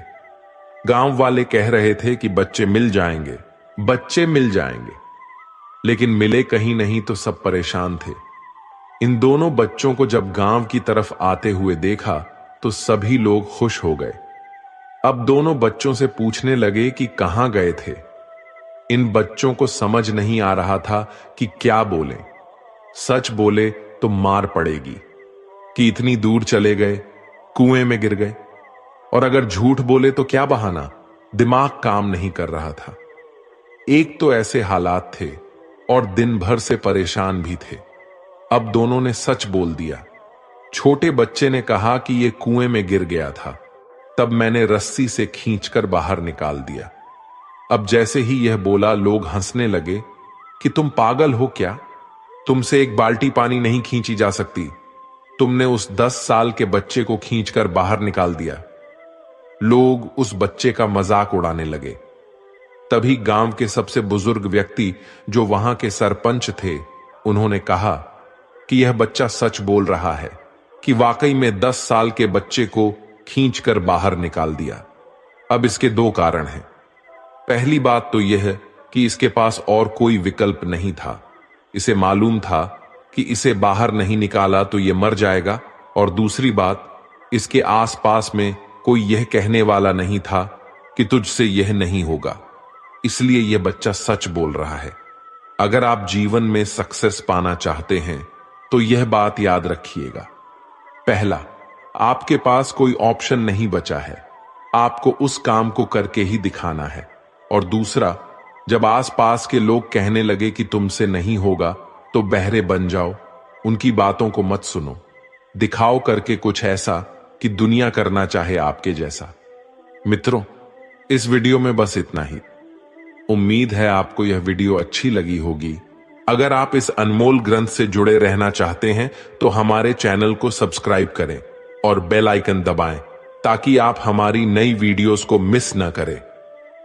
गांव वाले कह रहे थे कि बच्चे मिल जाएंगे, बच्चे मिल जाएंगे, लेकिन मिले कहीं नहीं तो सब परेशान थे। इन दोनों बच्चों को जब गांव की तरफ आते हुए देखा तो सभी लोग खुश हो गए। अब दोनों बच्चों से पूछने लगे कि कहां गए थे। इन बच्चों को समझ नहीं आ रहा था कि क्या बोलें। सच बोले तो मार पड़ेगी कि इतनी दूर चले गए, कुएं में गिर गए, और अगर झूठ बोले तो क्या बहाना। दिमाग काम नहीं कर रहा था। एक तो ऐसे हालात थे और दिन भर से परेशान भी थे। अब दोनों ने सच बोल दिया। छोटे बच्चे ने कहा कि यह कुएं में गिर गया था, तब मैंने रस्सी से खींचकर बाहर निकाल दिया। अब जैसे ही यह बोला, लोग हंसने लगे कि तुम पागल हो क्या, तुमसे एक बाल्टी पानी नहीं खींची जा सकती, तुमने उस 10 साल के बच्चे को खींचकर बाहर निकाल दिया। लोग उस बच्चे का मजाक उड़ाने लगे। तभी गांव के सबसे बुजुर्ग व्यक्ति, जो वहां के सरपंच थे, उन्होंने कहा कि यह बच्चा सच बोल रहा है कि वाकई में 10 साल के बच्चे को खींचकर बाहर निकाल दिया। अब इसके 2 कारण हैं। पहली बात तो यह कि इसके पास और कोई विकल्प नहीं था। इसे मालूम था कि इसे बाहर नहीं निकाला तो यह मर जाएगा, और दूसरी बात, इसके आसपास में कोई यह कहने वाला नहीं था कि तुझसे यह नहीं होगा। इसलिए यह बच्चा सच बोल रहा है। अगर आप जीवन में सक्सेस पाना चाहते हैं तो यह बात याद रखिएगा। पहला, आपके पास कोई ऑप्शन नहीं बचा है, आपको उस काम को करके ही दिखाना है। और दूसरा, जब आसपास के लोग कहने लगे कि तुमसे नहीं होगा तो बहरे बन जाओ, उनकी बातों को मत सुनो। दिखाओ करके कुछ ऐसा कि दुनिया करना चाहे आपके जैसा। मित्रों, इस वीडियो में बस इतना ही। उम्मीद है आपको यह वीडियो अच्छी लगी होगी। अगर आप इस अनमोल ग्रंथ से जुड़े रहना चाहते हैं तो हमारे चैनल को सब्सक्राइब करें और बेल आइकन दबाएं, ताकि आप हमारी नई वीडियोस को मिस न करें।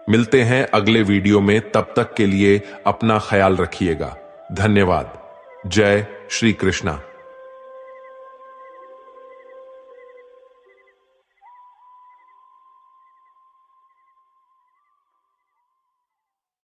मिलते हैं अगले वीडियो में, तब तक के लिए अपना ख्याल रखिएगा। धन्यवाद। जय श्री कृष्णा।